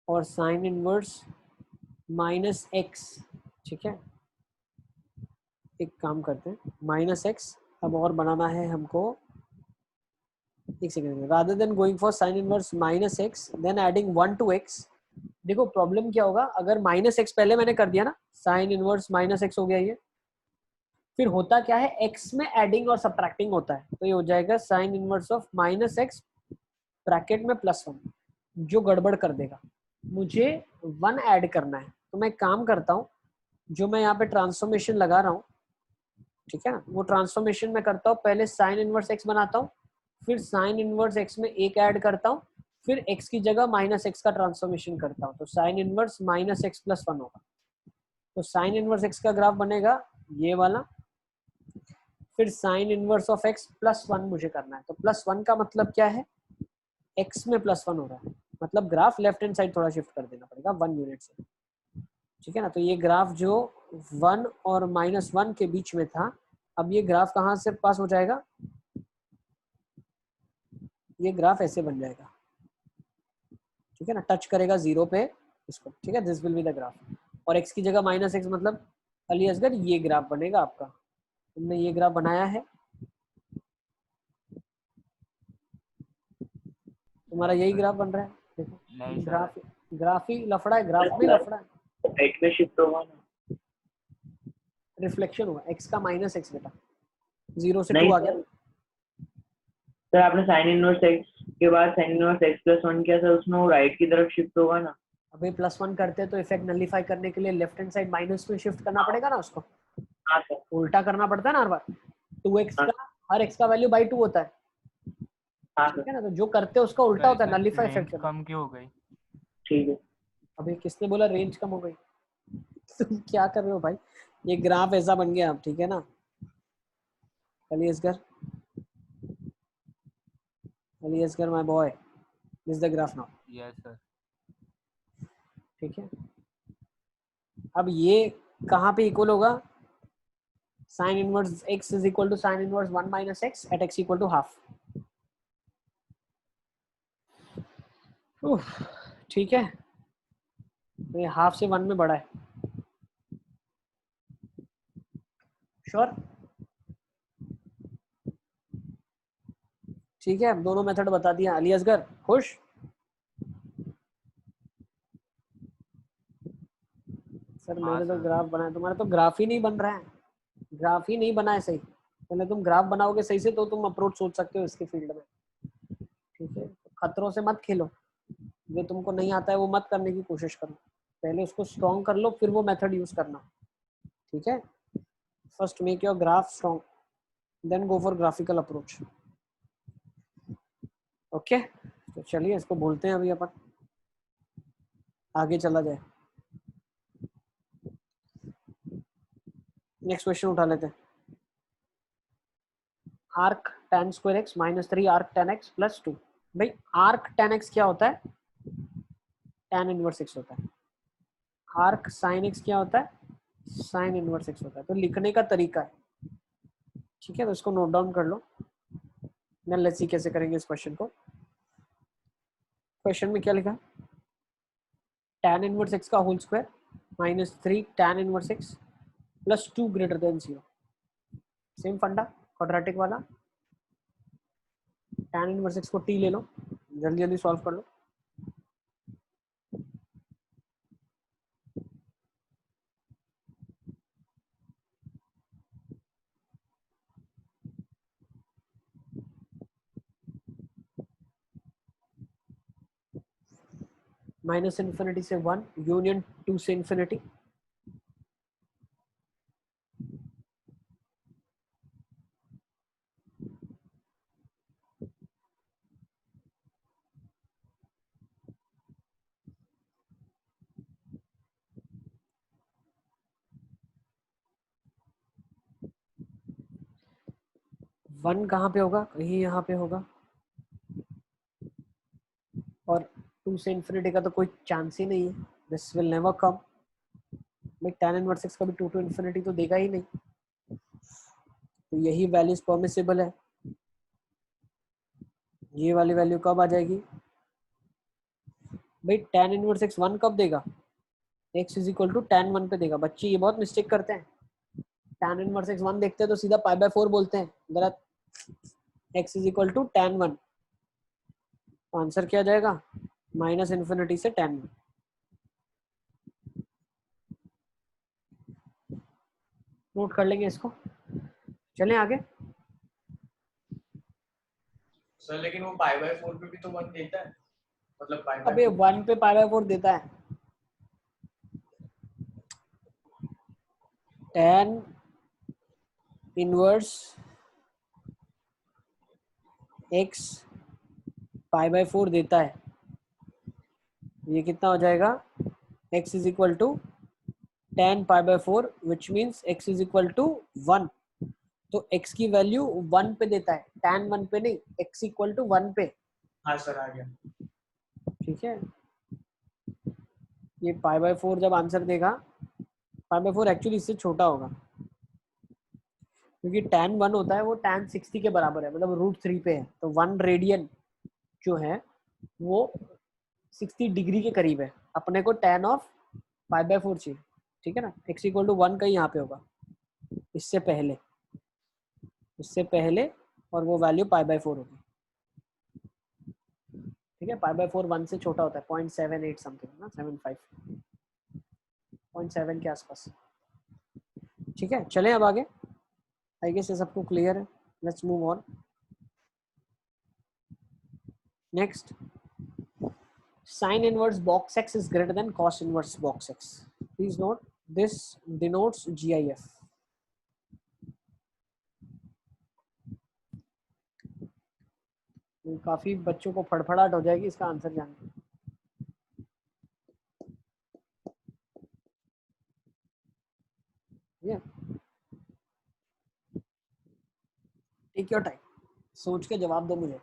और साइन इनवर्स माइनस एक्स। ठीक है, एक काम करते हैं, माइनस एक्स अब और बनाना है हमको। एक second, rather than going for sine inverse minus x then adding 1 to x. देखो प्रॉब्लम क्या होगा, अगर माइनस एक्स पहले मैंने कर दिया ना, साइन इनवर्स माइनस एक्स हो गया ये, फिर होता क्या है, एक्स में एडिंग और सब्ट्रैक्टिंग होता है, तो ये हो जाएगा sine inverse of minus x bracket में +1, जो गड़बड़ कर देगा। मुझे 1 ऐड करना है, तो मैं काम करता हूँ, जो मैं यहाँ पे ट्रांसफॉर्मेशन लगा रहा हूँ, ठीक है ना, वो ट्रांसफॉर्मेशन मैं करता हूँ, पहले साइन इनवर्स एक्स बनाता हूँ, फिर साइन इनवर्स एक्स में 1 ऐड करता हूँ, फिर एक्स की जगह माइनस एक्स का ट्रांसफॉर्मेशन करता हूँ, तो साइन इनवर्स माइनस एक्स +1 होगा। तो साइन इनवर्स एक्स का ग्राफ बनेगा ये वाला, फिर साइन इनवर्स ऑफ एक्स +1 मुझे करना है। तो +1 का मतलब क्या है, एक्स में +1 हो रहा है, मतलब ग्राफ लेफ्ट हैंड साइड थोड़ा शिफ्ट कर देना पड़ेगा 1 यूनिट से। ठीक है ना, तो ये ग्राफ जो 1 और -1 के बीच में था, अब ये ग्राफ कहाँ से पास हो जाएगा, ये ग्राफ ऐसे बन जाएगा। ठीक है ना, टच करेगा 0 पे इसको। ठीक है, this will be the graph, और x की जगह -x मतलब अली असगर ये ग्राफ बनेगा आपका। तुमने ये ग्राफ बनाया है, तुम्हारा यही ग्राफ बन रहा है। देखो नहीं सर, ग्राफ, ग्राफ ही लफड़ा है, ग्राफ में लफड़ा है, राइट में शिफ्ट होगा ना? रिफ्लेक्शन हुआ x का -x बेटा, 0 से 2 नहीं आ गया। सर, आपने साइन इनवर्स एक्स के बाद साइन इनवर्स x+1 किया सर, उसमें वो राइट की तरफ शिफ्ट होगा ना? अभी +1 करते हैं तो इफेक्ट नलीफाई करने के लिए लेफ्ट हैंड साइड माइनस में शिफ्ट करना पड़ेगा ना उसको, हाँ सर। उल्टा करना पड़ता है ना हर बार। 2x हाँ का, हर x का वैल्यू बाई 2 होता है। हाँ ठीक सर, है ना, तो जो करते हैं उसका उल्टा सर होता है, इसमें नलीफाई इफेक्ट रेंज करना। कम क्यों हो गई? ठीक है। अभी किसने बोला रेंज कम हो गई? तुम क्या कर रहे हो भाई, ये ग्राफ ऐसा बन गया अब। ठीक है ना, Ali Asgar, Ali Asgar my boy, this the graph now. Yes sir. ठीक है, अब ये कहाँ पे इक्वल होगा, sine inverse x is equal to sine inverse 1 minus x at x equal to half. ठीक है, तो ये हाफ से 1 में बड़ा है, श्योर। ठीक है, दोनों मेथड बता दिया। अली असगर खुश? सर हाँ मैंने तो सर। ग्राफ बनाया, तुम्हारा तो ग्राफ ही नहीं बन रहा है, ग्राफ ही नहीं बना है सही। पहले तुम ग्राफ बनाओगे सही से तो तुम अप्रोच सोच सकते हो इसके फील्ड में। ठीक है, खतरों से मत खेलो, जो तुमको नहीं आता है वो मत करने की कोशिश करो, पहले उसको स्ट्रॉन्ग कर लो, फिर वो मेथड यूज करना। ठीक है, first make your graph strong, then go for graphical approach. Okay, तो चलिए इसको बोलते हैं अभी अपन, आगे चला जाए। नेक्स्ट क्वेश्चन उठा लेते हैं। Arc tan square x -3 arc tan x +2। भाई आर्क tan x क्या होता है, tan इनवर्स x होता है। आर्क sin x क्या होता है, sin इनवर्स x होता है। तो लिखने का तरीका है, ठीक है, तो इसको नोट डाउन कर लो। देन लेट्स सी कैसे करेंगे इस क्वेश्चन को। क्वेश्चन में क्या लिखा, tan इनवर्स x का whole square -3 tan inverse x +2 greater than 0। Same फंडा, क्वाड्रेटिक वाला। tan इनवर्स x को t ले लो, जल्दी जल्दी सॉल्व कर लो। माइनस इन्फिनिटी से 1 यूनियन 2 से इन्फिनिटी, वन कहाँ पे होगा, कहीं यहाँ पे होगा, और 2 से इन्फिनिटी का तो कोई चांस ही नहीं है, दिस विल नेवर कम। भाई tan इनवर्स x कभी 2 टू इन्फिनिटी तो देगा ही नहीं, तो यही वैल्यूज परमिसिबल है। ये वाली वैल्यू कब आ जाएगी भाई, tan इनवर्स x 1 कब देगा, x is equal to tan 1 पे देगा। बच्चे ये बहुत मिस्टेक करते हैं, tan इनवर्स x 1 देखते हैं तो सीधा पाई बाय 4 बोलते हैं, गलत। x is equal to tan 1, answer क्या जाएगा, माइनस इन्फिनिटी से tan 1। नोट कर लेंगे इसको, चलें आगे। सर लेकिन वो पाई बाय 4 पे भी तो 1 देता है, मतलब पाई बाय अबे 1 पे पाई बाय 4 देता है, tan inverse x pi by 4 देता है। ये कितना हो जाएगा, x is equal to tan pi by 4 which means x is equal to 1। तो x की वैल्यू 1 पे देता है, tan 1 पे नहीं, x इक्वल टू 1 पे। हाँ सर आ गया। ठीक है, ये पाई बाय 4 जब आंसर देगा, पाई बाय 4 एक्चुअली इससे छोटा होगा, क्योंकि tan 1 होता है वो tan 60 के बराबर है, मतलब √3 पे है, तो 1 रेडियन जो है वो 60 डिग्री के करीब है। अपने को tan ऑफ पाई बाय 4 चाहिए, ठीक है ना। x इक्वल टू 1 का ही यहाँ पे होगा, इससे पहले और वो वैल्यू पाई बाय 4 होगी। ठीक है, पाई बाय 4 1 से छोटा होता है, 0.78 समथिंग ना, 75 0.7 के आसपास। ठीक है, चलें अब आगे, आई गेस ये सबको क्लियर है, let's move on. Next, sin inverse box x is greater than cos inverse box x. Please note this denotes GIF. काफी बच्चों को फड़फड़ाहट हो जाएगी इसका आंसर जानने। टेक योर टाइम, सोच के जवाब दो मुझे।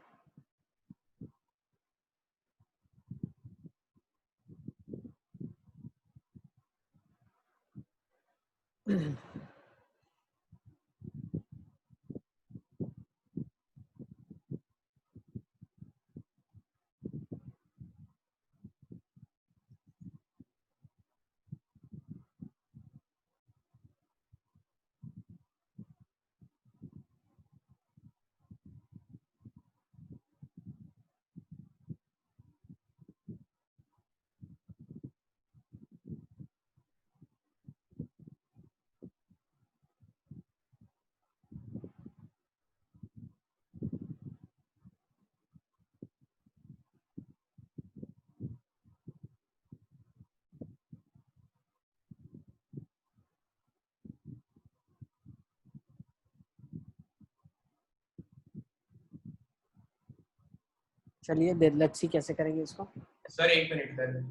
चलिए लेट्स सी कैसे करेंगे इसको। सर 1 मिनट कर लें।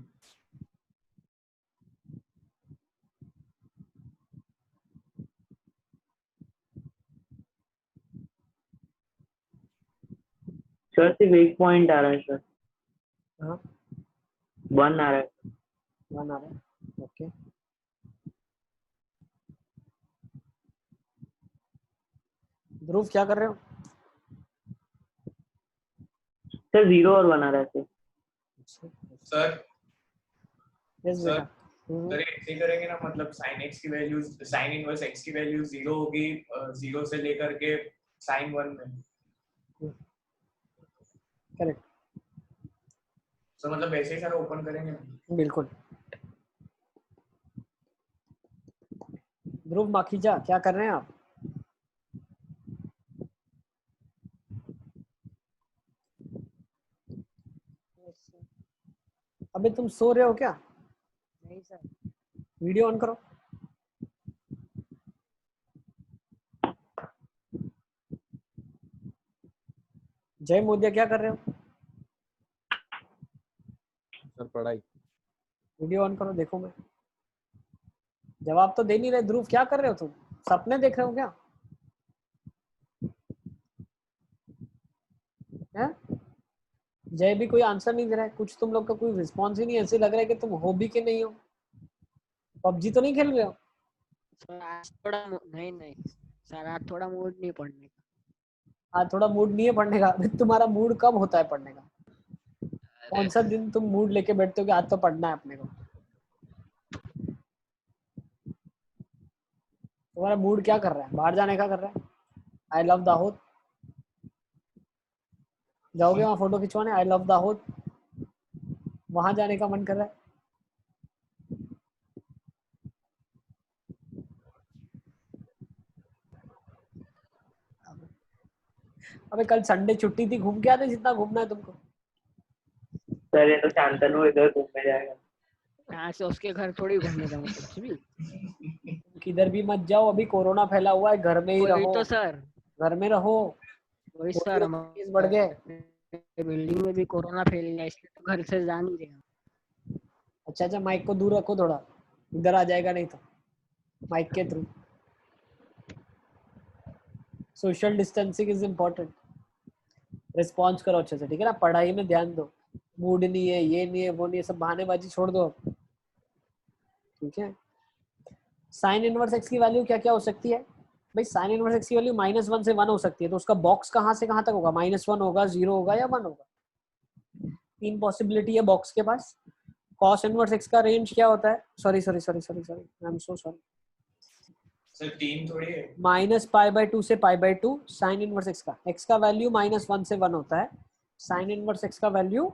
सर सिर्फ एक पॉइंट आ रहा है सर, हाँ 1 आ रहा है। 1 आ रहा है, ओके। ध्रुव क्या कर रहे हो? सर 0 और 1 आ रहा है सर। सर यस सर बेटा। सर ये ऐसे ही करेंगे ना, मतलब sin इनवर्स x की वैल्यू 0 होगी, 0 से लेकर के sin 1 में। करेक्ट, सर मतलब ऐसे ही सारा ओपन करेंगे ना। बिल्कुल। ध्रुव माखीजा क्या कर रहे हैं आप? अबे तुम सो रहे हो क्या? नहीं सर। वीडियो ऑन करो। जय मोदिया क्या कर रहे हो? सर पढ़ाई। वीडियो ऑन करो, देखो। मैं जवाब तो दे नहीं रहे। ध्रुव क्या कर रहे हो तुम? सपने देख रहे हो क्या? है? जय भी कोई आंसर नहीं दे रहा है, कुछ तुम लोग का कोई रिस्पॉन्स ही नहीं। ऐसे लग रहा है कि तुम हो भी कि नहीं हो। पबजी तो नहीं खेल रहे हो? सर आज थोड़ा नहीं नहीं सर, आज थोड़ा मूड नहीं पढ़ने का। आज थोड़ा मूड नहीं है पढ़ने का? तुम्हारा मूड कब होता है पढ़ने का? कौन सा दिन तुम मूड लेके बैठते हो कि आज तो पढ़ना है अपने को? तुम्हारा मूड क्या कर रहा है? बाहर जाने का कर रहा है? आई लव दाहोद जाओगे वहां फोटो खिंचवाने? आई लव दाहोद वहां जाने का मन कर रहा है? अबे कल संडे छुट्टी थी, घूम के आते जितना घूमना है तुमको। सर ये तो शांतनु इधर घूमने जाएगा। यहाँ से उसके घर थोड़ी घूमने जाऊंगा कुछ भी। किधर भी मत जाओ, अभी कोरोना फैला हुआ है, घर में ही वही रहो। तो सर, घर में रहो। वही सर, केस बढ़ गए। बिल्डिंग में भी कोरोना फैल गया, इसलिए तो घर से जा नहीं रहे। अच्छा अच्छा, माइक को दूर रखो थोड़ा, इधर आ जाएगा नहीं तो माइक के through. Social distancing is important. Response करो अच्छे से, ठीक है ना? पढ़ाई में ध्यान दो। मूड नहीं है, ये नहीं है, वो नहीं है, सब बहानेबाजी छोड़ दो अब, ठीक है? साइन इनवर्स एक्स की वैल्यू क्या क्या हो सकती है भाई? साइन इनवर्स एक्स की वैल्यू -1 से 1 हो सकती है। तो उसका बॉक्स कहाँ से कहाँ तक होगा? -1 होगा, 0 होगा या 1 होगा? 3 पॉसिबिलिटी है बॉक्स के पास। कॉस इनवर्स एक्स का रेंज क्या होता है? Sorry I am so sorry sir 3 थोड़ी है। -π/2 से π/2 साइन इनवर्स एक्स का वैल्यू -1 से 1 होता है। साइन इनवर्स एक्स का वैल्यू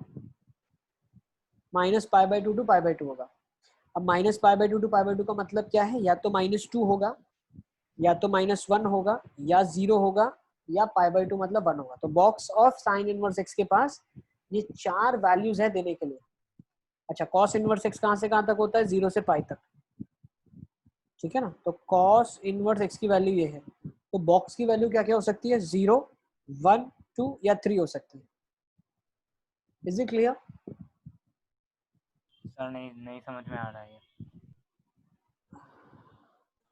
-π/2 टू π/2 होगा। अब -π/2 टू π/2 का मतलब क्या है? या तो -2 होगा, या तो -1 होगा, या 0 होगा, या π/2 मतलब 1 होगा। तो box of sine inverse x के पास ये 4 वैल्यूज है देने के लिए। अच्छा, कॉस इनवर्स एक्स कहाँ से कहाँ तक होता है? 0 से π तक, ठीक है ना? तो कॉस इनवर्स एक्स की वैल्यू ये है। तो बॉक्स की वैल्यू क्या क्या हो सकती है? 0, 1, 2 या 3 हो सकती है। Is it clear? सर नहीं समझ में आ रहा है।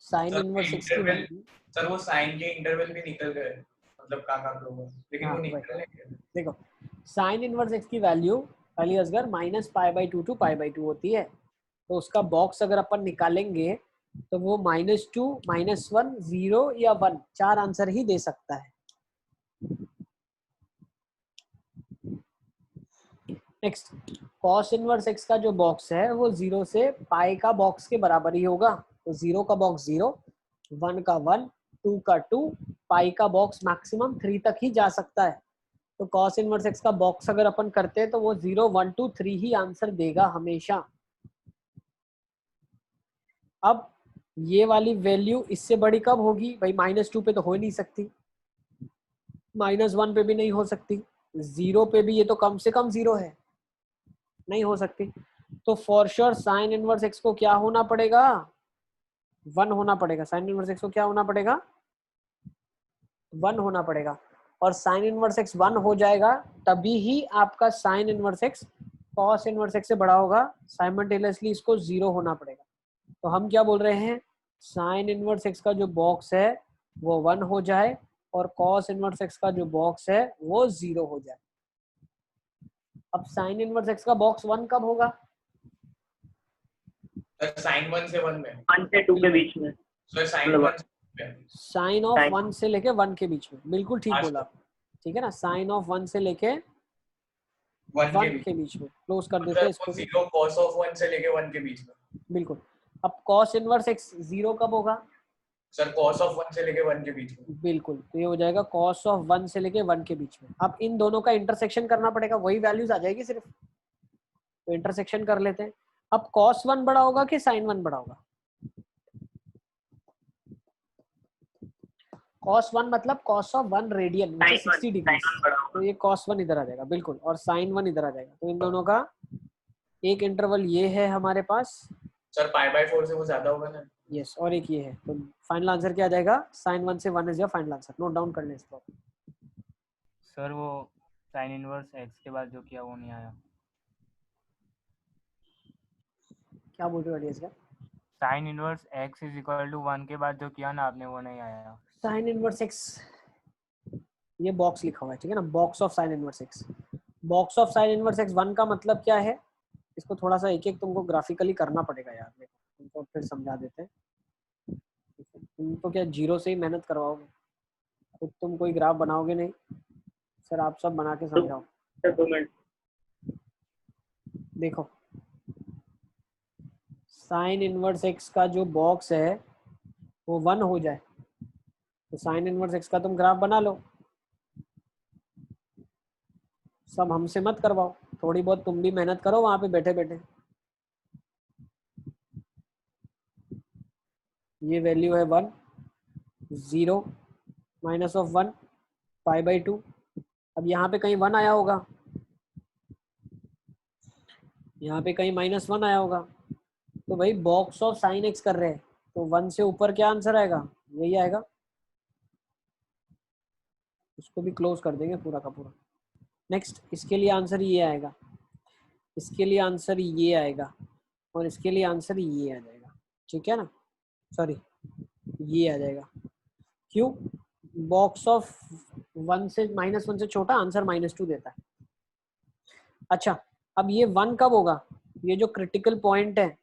साइन इनवर्स एक्स की वैल्यू, सर वो साइन के इंटरवल भी निकल गए, मतलब कहाँ होगा, लेकिन वो निकल गए। देखो, साइन इनवर्स एक्स की वैल्यू पहली असगर -π/2 टू π/2 होती है। तो उसका बॉक्स अगर अपन निकालेंगे तो वो -2, -1, 0 या 1 4 आंसर ही दे सकता है। नेक्स्ट, कॉस इनवर्स एक्स का जो बॉक्स है वो 0 से पाई का बॉक्स के बराबर ही होगा। तो 0 का बॉक्स 0, 1 का 1, 2 का 2, पाई का बॉक्स मैक्सिमम 3 तक ही जा सकता है। तो कॉस इनवर्स एक्स का बॉक्स अगर अपन करते हैं तो वो 0, 1, 2, 3 ही आंसर देगा हमेशा। अब ये वाली वैल्यू इससे बड़ी कब होगी भाई? -2 पे तो हो ही नहीं सकती, -1 पे भी नहीं हो सकती, 0 पे भी ये तो कम से कम 0 है, नहीं हो सकती। तो for sure sign inverse x को क्या होना पड़ेगा? 1 होना पड़ेगा। साइन इनवर्स एक्स को क्या होना पड़ेगा? 1 होना पड़ेगा। और साइन इनवर्स एक्स 1 हो जाएगा तभी ही आपका sign inverse x cos inverse x से बड़ा होगा। साइमल्टेनियसली इसको 0 होना पड़ेगा। तो हम क्या बोल रहे हैं? साइन इनवर्स एक्स का जो बॉक्स है वो 1 हो जाए और कॉस इनवर्स एक्स का जो बॉक्स है वो 0 हो जाए। अब साइन इनवर्स एक्स का बॉक्स 1 कब होगा? साइन 1 से 1 में, 1 से 2 के बीच में। Sir sine 1 sine of Sin- 1 से लेके 1 के बीच में, बिल्कुल ठीक बोला, ठीक है ना? साइन ऑफ 1 से लेके 1 1 के बीच में। क्लोज कर देते हैं इसको, 0 cos of 1 से लेके 1 के बीच में। बिल्कुल। अब कॉस इनवर्स एक्स 0 कब होगा? सर cos of 1 से लेके 1 के बीच में। बिल्कुल, तो ये हो जाएगा कॉस ऑफ 1 से लेके 1 के बीच में। अब इन दोनों का इंटरसेक्शन करना पड़ेगा, वही वैल्यूज आ जाएगी सिर्फ। तो इंटरसेक्शन कर लेते हैं। अब cos 1 बड़ा होगा कि sin 1 बड़ा होगा? cos 1 मतलब cos of 1 रेडियन, मतलब 60 डिग्री। तो ये cos 1 इधर आ जाएगा, बिल्कुल, और sin 1 इधर आ जाएगा। तो इन दोनों का एक इंटरवल ये है हमारे पास, सर π/4 से वो ज्यादा होगा ना? यस, और एक ये है। तो फाइनल आंसर क्या आ जाएगा? sin 1 से 1 is your final answer. Note down कर लें इसको। सर वो साइन इनवर्स एक्स के बाद जो किया वो नहीं आया। क्या बोल रहे हो अलियास? Sine inverse x is equal to 1 के बाद जो किया ना आपने वो नहीं आया। साइन इनवर्स एक्स, ये बॉक्स लिखा हुआ है, ठीक है ना, box of sine inverse x. Box of sine inverse x 1 का मतलब क्या है? इसको थोड़ा सा एक एक तुमको ग्राफिकली करना पड़ेगा यार, देखो तुमको फिर समझा देते हैं। तुम तो क्या जीरो से ही मेहनत करवाओगे, खुद तुम कोई ग्राफ बनाओगे नहीं, सर आप सब बना के समझाओ। Sir 2 minute. देखो साइन इनवर्स एक्स का जो बॉक्स है वो 1 हो जाए तो साइन इनवर्स एक्स का तुम ग्राफ बना लो। सब हमसे मत करवाओ, थोड़ी बहुत तुम भी मेहनत करो वहां पे बैठे बैठे। ये वैल्यू है 1, 0 माइनस ऑफ 1 π/2। अब यहाँ पे कहीं 1 आया होगा, यहाँ पे कहीं -1 आया होगा, तो भाई बॉक्स ऑफ साइन एक्स कर रहे हैं तो 1 से ऊपर क्या आंसर आएगा? यही आएगा। उसको भी क्लोज कर देंगे पूरा का पूरा। नेक्स्ट, इसके लिए आंसर ये आएगा, इसके लिए आंसर ये आएगा, और इसके लिए आंसर ये आ जाएगा, ठीक है ना, सॉरी ये आ जाएगा। क्यों? बॉक्स ऑफ 1 से -1 से छोटा आंसर -2 देता है। अच्छा, अब ये 1 कब होगा? ये जो क्रिटिकल पॉइंट है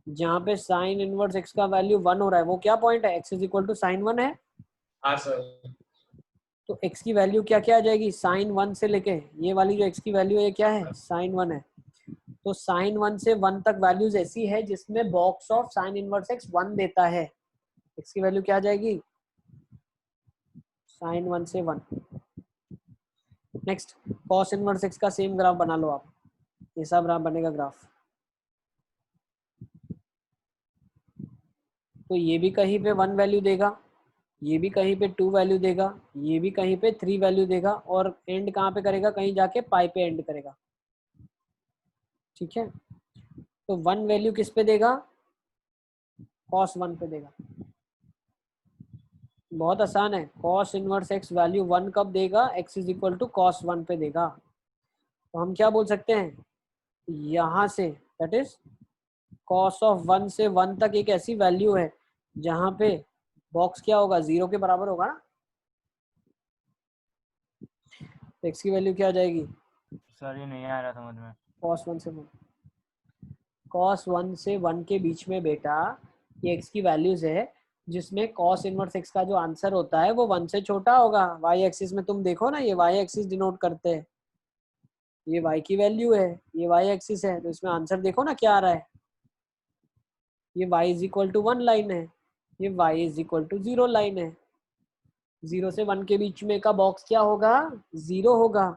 जहाँ पे साइन इनवर्स एक्स का वैल्यू 1 हो रहा है, वो क्या पॉइंट है? x is equal to sine 1 है। हाँ सर। तो x की वैल्यू क्या क्या आ जाएगी? साइन 1 से लेके ये वाली जो x की वैल्यू है ये क्या है? साइन 1 है। तो साइन 1 से 1 तक वैल्यूज ऐसी है जिसमें box of sine inverse x 1 देता है। x की वैल्यू क्या आ जाएगी? साइन 1 से 1। नेक्स्ट, कॉस इनवर्स एक्स का सेम ग्राफ बना लो आप, ऐसा ग्राफ बनेगा ग्राफ। तो ये भी कहीं पे 1 वैल्यू देगा, ये भी कहीं पे 2 वैल्यू देगा, ये भी कहीं पे 3 वैल्यू देगा, और एंड कहाँ पे करेगा? कहीं जाके पाई पे एंड करेगा, ठीक है। तो 1 वैल्यू किस पे देगा? cos 1 पे देगा। बहुत आसान है, cos इनवर्स x वैल्यू 1 कब देगा? x is equal to cos 1 पे देगा। तो हम क्या बोल सकते हैं यहाँ से, दैट इज cos ऑफ 1 से 1 तक एक ऐसी वैल्यू है जहाँ पे बॉक्स क्या होगा? 0 के बराबर होगा ना। तो x की वैल्यू क्या आ जाएगी? सर ये नहीं आ रहा समझ में। cos 1 से 1, cos 1 से 1 के बीच में बेटा ये x की वैल्यूज है जिसमें cos इनवर्स x का जो आंसर होता है वो 1 से छोटा होगा। y एक्सिस में तुम देखो ना, ये y एक्सिस डिनोट करते हैं, ये y की वैल्यू है, ये y एक्सिस है, तो इसमें आंसर देखो ना क्या आ रहा है। ये y is equal to 1 line है, ये y is equal to 0 line है। 0 से 1 के बीच में का बॉक्स क्या होगा? 0 होगा।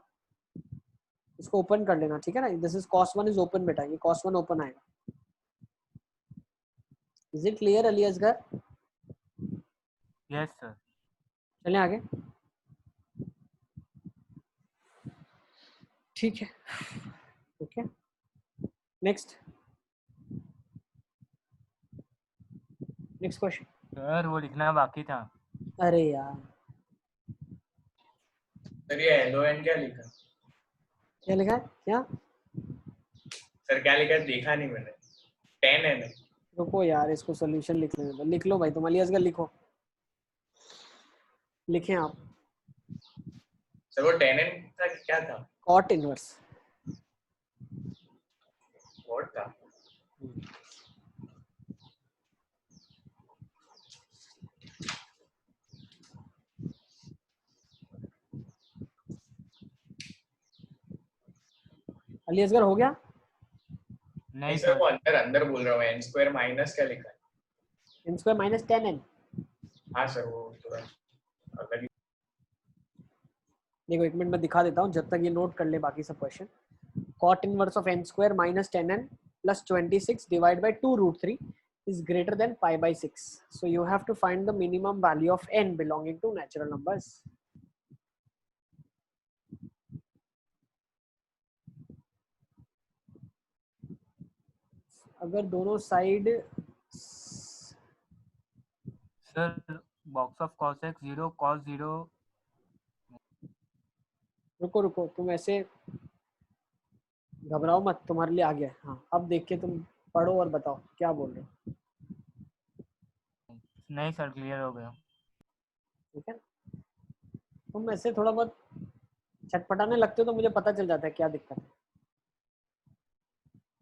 इसको ओपन कर लेना, ठीक है ना। This is cos 1 is open बेटा, ये cos 1 ओपन आएगा। Is it clear Ali Asgar? Yes sir. चलें आगे, ठीक है, okay. Next, next question. Sir वो लिखना बाकी था। अरे यार, सर ये LON क्या लिखा? क्या लिखा है? क्या? सर क्या लिखा है देखा नहीं मैंने। 10 है ना? रुको यार, इसको सोल्यूशन लिख लेने दो। लिख लो भाई, तुम अली असगर लिखो, लिखें आप। सर वो 10 था कि क्या था? Cot inverse. व्हाट था? अली असगर हो गया? नहीं सर वो अंदर अंदर बोल रहा हूँ, n² माइनस क्या लिखा है? n square minus 10n। हाँ सर वो थोड़ा अलग ही। देखो एक मिनट में दिखा देता हूँ, जब तक ये नोट कर ले बाकी सब question. Cot inverse of n square minus 10n plus 26 divide by 2√3 is greater than π/6. So you have to find the minimum value of n belonging to natural numbers. अगर दोनों side, sir box of cos x 0 cos 0 रुको रुको, तुम ऐसे घबराओ मत, तुम्हारे लिए आ गया है। हाँ, अब देख के तुम पढ़ो और बताओ क्या बोल रहे हो। नहीं सर क्लियर हो गया। ठीक है, तुम ऐसे थोड़ा बहुत छटपटाने लगते हो तो मुझे पता चल जाता है क्या दिक्कत है,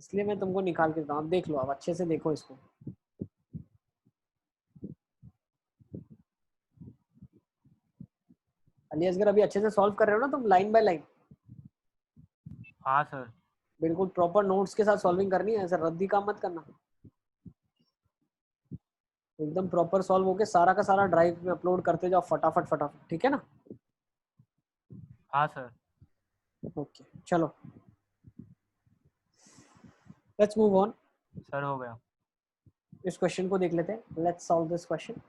इसलिए मैं तुमको निकाल के देता हूँ। अब देख लो, अब अच्छे से देखो इसको। अली असगर अभी अच्छे से सॉल्व कर रहे हो ना तुम, लाइन बाय लाइन? हाँ सर। बिल्कुल प्रॉपर नोट्स के साथ सॉल्विंग करनी है, ऐसा रद्दी काम मत करना। एकदम प्रॉपर सॉल्व होके सारा का सारा ड्राइव में अपलोड करते जाओ फटाफट फटाफट, ठीक है ना? हाँ सर। ओके चलो, लेट्स मूव ऑन। सर हो गया। इस क्वेश्चन को देख लेते हैं, let's solve this question.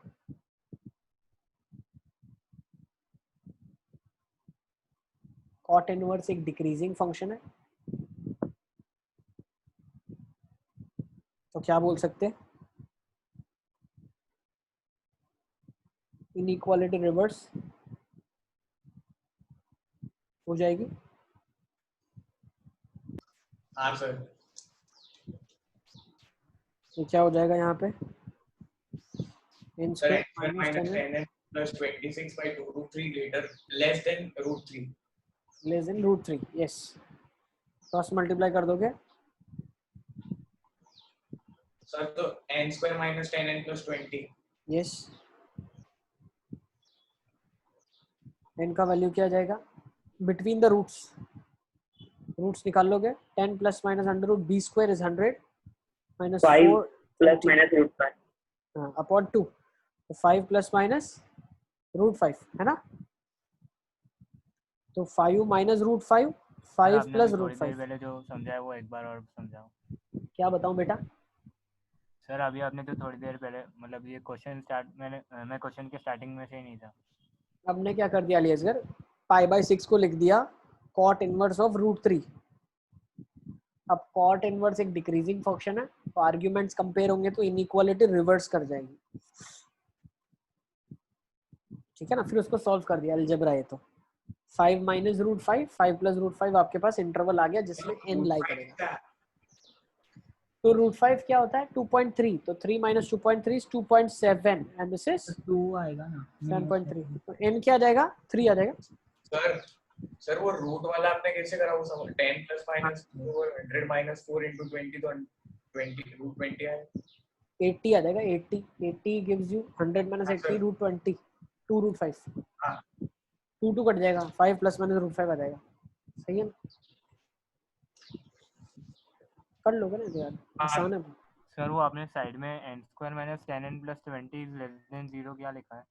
Cot inverse एक डिक्रीजिंग फंक्शन है, तो क्या बोल सकते हैं? इनइक्वालिटी रिवर्स हो जाएगी। हाँ सर। तो क्या हो जाएगा यहाँ पे? n sir square x minus minus 10n 10n plus 26 by 2 root 3 later less than root 3. less than root 3, yes। Cross multiply कर दोगे, सर तो n square minus 10n plus 20. Yes. n का वैल्यू क्या आ जाएगा? बिटवीन द रूट्स, रूट्स निकाल लोगे। 10 plus minus under root b square is 100 minus 5 4 plus minus root 5 upon 2, तो 5 प्लस माइनस रूट 5 है ना, तो 5 माइनस रूट 5, सर 5 आपने प्लस अभी रूट थोड़ी देर 5। पहले जो समझाया वो एक बार और समझाओ। क्या बताऊं बेटा? सर अभी आपने जो थोड़ी देर पहले मतलब ये क्वेश्चन स्टार्ट मैं क्वेश्चन के स्टार्टिंग में से ही नहीं था। अब ने क्या कर दिया अली असगर, पाई बाय 6 को लिख दिया कॉट इनवर्स ऑफ रूट 3। अब कॉट इनवर्स एक डिक्रीजिंग फंक्शन है, तो आर्ग्यूमेंट्स कंपेयर होंगे तो इनइक्वालिटी रिवर्स कर जाएगी, ठीक है ना? फिर उसको सॉल्व कर दिया अलजेब्रा है तो 5 माइनस रूट 5, 5 प्लस रूट 5, आपके पास इंटरवल आ गया जिसमें n लाई करेगा। तो रूट 5 क्या होता है? 2.3, तो 3 minus 2.3 is 2.7 and this is 2 आएगा ना 7.3, तो n क्या आ जाएगा? 3 आ जाएगा। सर सर वो रूट वाला आपने कैसे करा? वो समझ 10 plus minus 100 minus 4 into 20 तो 20 root 20 है। 80 आ जाएगा, 80, 80 गिव्स यू 100 माइनस हाँ 80 सर। रूट 20, 2 रूट 5, हाँ 2 2 कट जाएगा, 5 प्लस माइनस रूट 5 आ जाएगा। सही है ना? कर लोगे ना यार, आसान है। सर वो आपने साइड में n square minus 10n plus 20 less than 0 क्या लिखा है?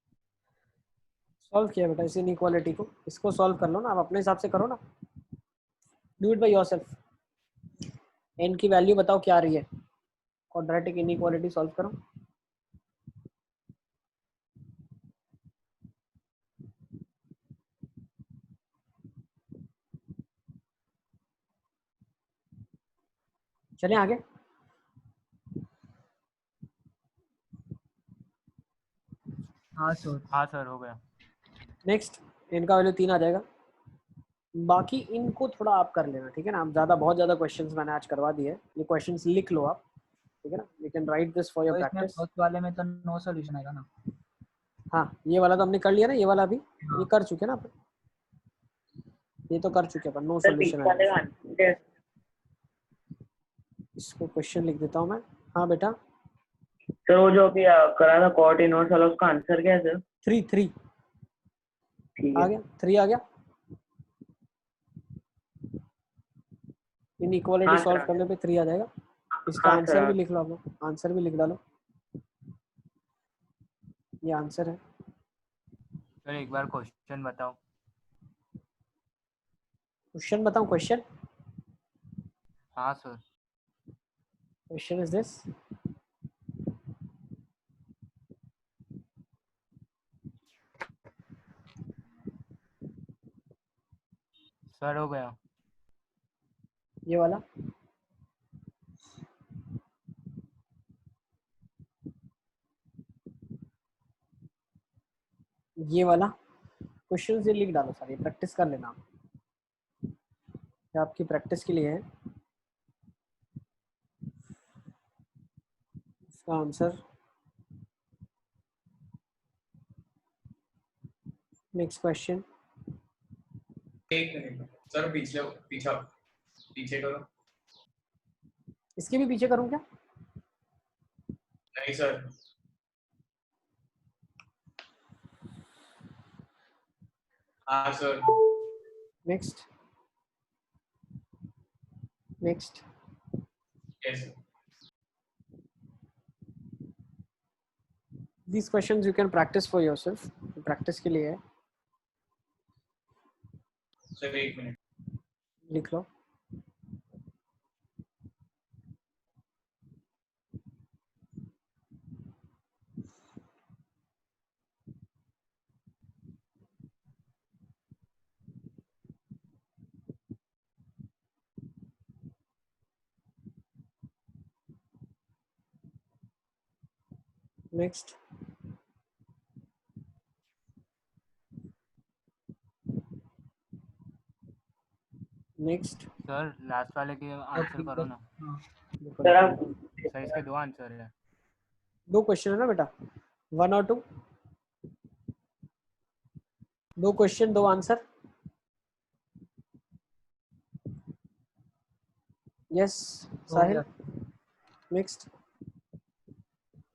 सॉल्व किया बेटा इस इनइक्वालिटी को, इसको सॉल्व कर लो ना, आप अपने हिसाब से करो ना, do it by yourself. n की वैल्यू बताओ क्या आ रही है, क्वाड्रेटिक इनइक्वालिटी सॉल्व करो। चलें आगे। हाँ सर। हाँ सर हो गया। नेक्स्ट, n का वैल्यू 3 आ जाएगा। बाकी इनको थोड़ा आप कर लेना, ठीक है ना? आप बहुत ज्यादा क्वेश्चंस मैंने आज करवा दिए, ये क्वेश्चंस लिख लो आप, ठीक है ना? You can write this for your तो इसमें प्रैक्टिस। फर्स्ट वाले में तो नो सॉल्यूशन आएगा ना? हाँ, ये वाला तो हमने कर लिया ना, ये वाला भी हाँ। ये कर चुके ना अपन, ये तो कर चुके अपन, नो सर सॉल्यूशन बीच वाले का आएगा। आंसर क्या है? इसको क्वेश्चन लिख देता हूँ मैं। हाँ बेटा, सर वो जो अभी करा था कॉट इनवर्स वाला उसका आंसर क्या है सर? 3 3 ठीक आ है। गया, 3 आ गया। इनइक्वालिटी हाँ सॉल्व सर। करने पे 3 आ जाएगा। इसका हाँ आंसर भी सर। लिख लो आप लोग, आंसर भी लिख डालो, ये आंसर है। सर एक बार क्वेश्चन बताओ। क्वेश्चन बताऊं? क्वेश्चन हाँ sir. Question is this, sir हो गया। ये वाला ये वाला क्वेश्चन से लिख डालो सारे, प्रैक्टिस कर लेना, ये आपकी प्रैक्टिस के लिए है। इसका आंसर नेक्स्ट क्वेश्चन। एक मिनट सर, पीछे करो। इसके भी पीछे करूं क्या? नहीं सर, हाँ sir. Next next. Yes These questions you can practice for yourself, practice के लिए है, सर, एक मिनट। लिख लो। नेक्स्ट। नेक्स्ट। सर लास्ट वाले के आंसर करो ना। सर आप सर इसके 2 आंसर है। 2 क्वेश्चन है ना बेटा, 1 और 2, 2 क्वेश्चन 2 आंसर। यस साहिल। नेक्स्ट।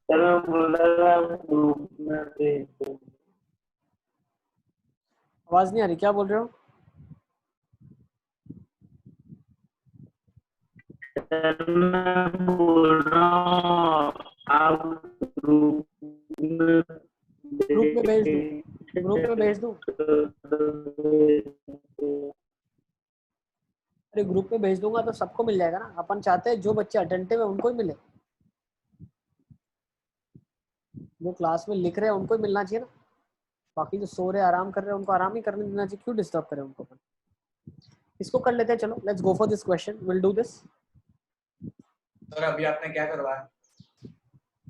सर मैं बोल रहा था ग्रुप में भेज दो। आवाज नहीं आ रही, क्या बोल रहे हो? सर मैं बोल रहा हूँ आप ग्रुप में भेज दूं? ग्रुप में भेज दूं? अरे ग्रुप में भेज दूंगा तो सबको मिल जाएगा ना, अपन चाहते हैं जो बच्चे अटेंटिव है उनको ही मिले, जो क्लास में लिख रहे हैं उनको ही मिलना चाहिए ना, बाकी जो सो रहे आराम कर रहे हैं उनको आराम ही करने देना चाहिए, क्यों डिस्टर्ब करें उनको अपन। इसको कर लेते हैं, चलो let's go for this question, will do this. Sir अभी आपने क्या करवाया?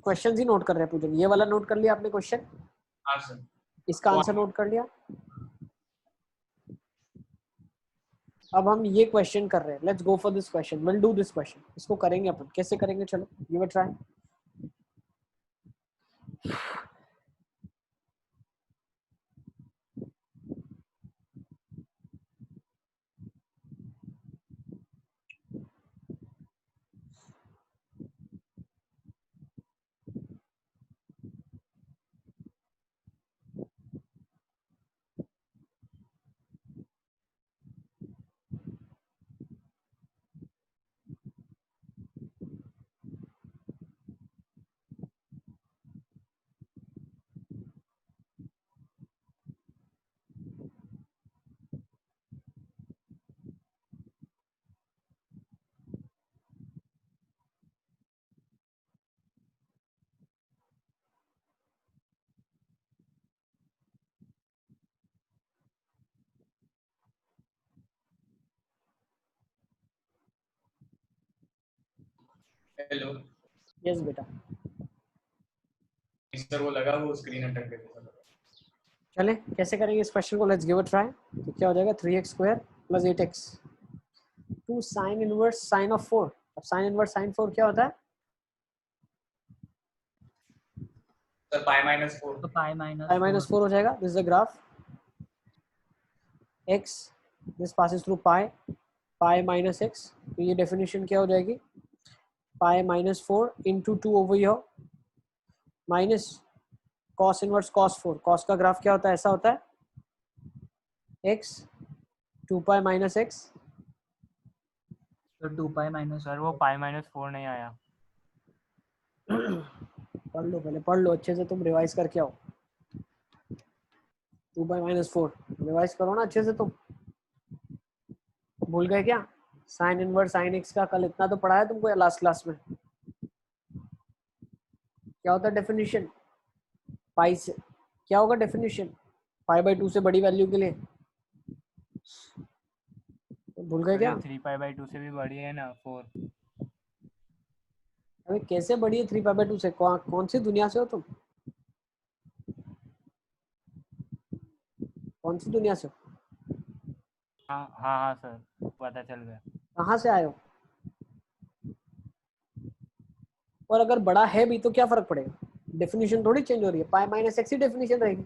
क्वेश्चन ही नोट कर रहे हैं पूजन, ये वाला नोट कर लिया आपने क्वेश्चन, हाँ सर। इसका आंसर नोट कर लिया। अब हम ये क्वेश्चन कर रहे हैं, let's go for this question, will do this question. इसको करेंगे अपन, कैसे करेंगे चलो give it try. Hello yes बेटा। सर, वो लगा, वो स्क्रीन अटक गई थी। चले कैसे करेंगे इस क्वेश्चन को, लेट्स गिव इट ट्राई। तो क्या हो जाएगा 3x square plus 8x to sine inverse sine of 4। अब साइन इनवर्स साइन 4 क्या होता है? Sir pi minus 4। तो पाई पाई माइनस 4 हो जाएगा। This is the graph x, this passes through pi, pi minus x, तो ये डेफिनेशन क्या हो जाएगी, pi minus 4 into 2 over here minus cos inverse cos 4। cos का ग्राफ क्या होता है, ऐसा होता है x 2 पाई माइनस x। तो 2 पाई माइनस सर वो पाई माइनस 4 नहीं आया। पढ़ लो पहले, पढ़ लो अच्छे से, तुम रिवाइज करके आओ। 2 पाई माइनस 4 रिवाइज करो ना अच्छे से, तुम भूल गए क्या? साइन इनवर्स साइन एक्स का कल इतना तो पढ़ा है तुमको या लास्ट क्लास में? क्या होता है डेफिनेशन पाई से, क्या होगा डेफिनेशन पाई बाई 2 से बड़ी वैल्यू के लिए? भूल गए क्या? 3 पाई बाई 2 से भी बड़ी है ना 4। अरे कैसे बड़ी है 3 पाई बाई 2 से? कौन सी दुनिया से हो तुम? कौन सी दुनिया से हो? हाँ हाँ हाँ सर, पता चल गया। कहाँ से आए हो? और अगर बड़ा है भी तो क्या फर्क पड़ेगा, डेफिनेशन थोड़ी चेंज हो रही है, पाई माइनस एक्स ही डेफिनेशन रहेगी।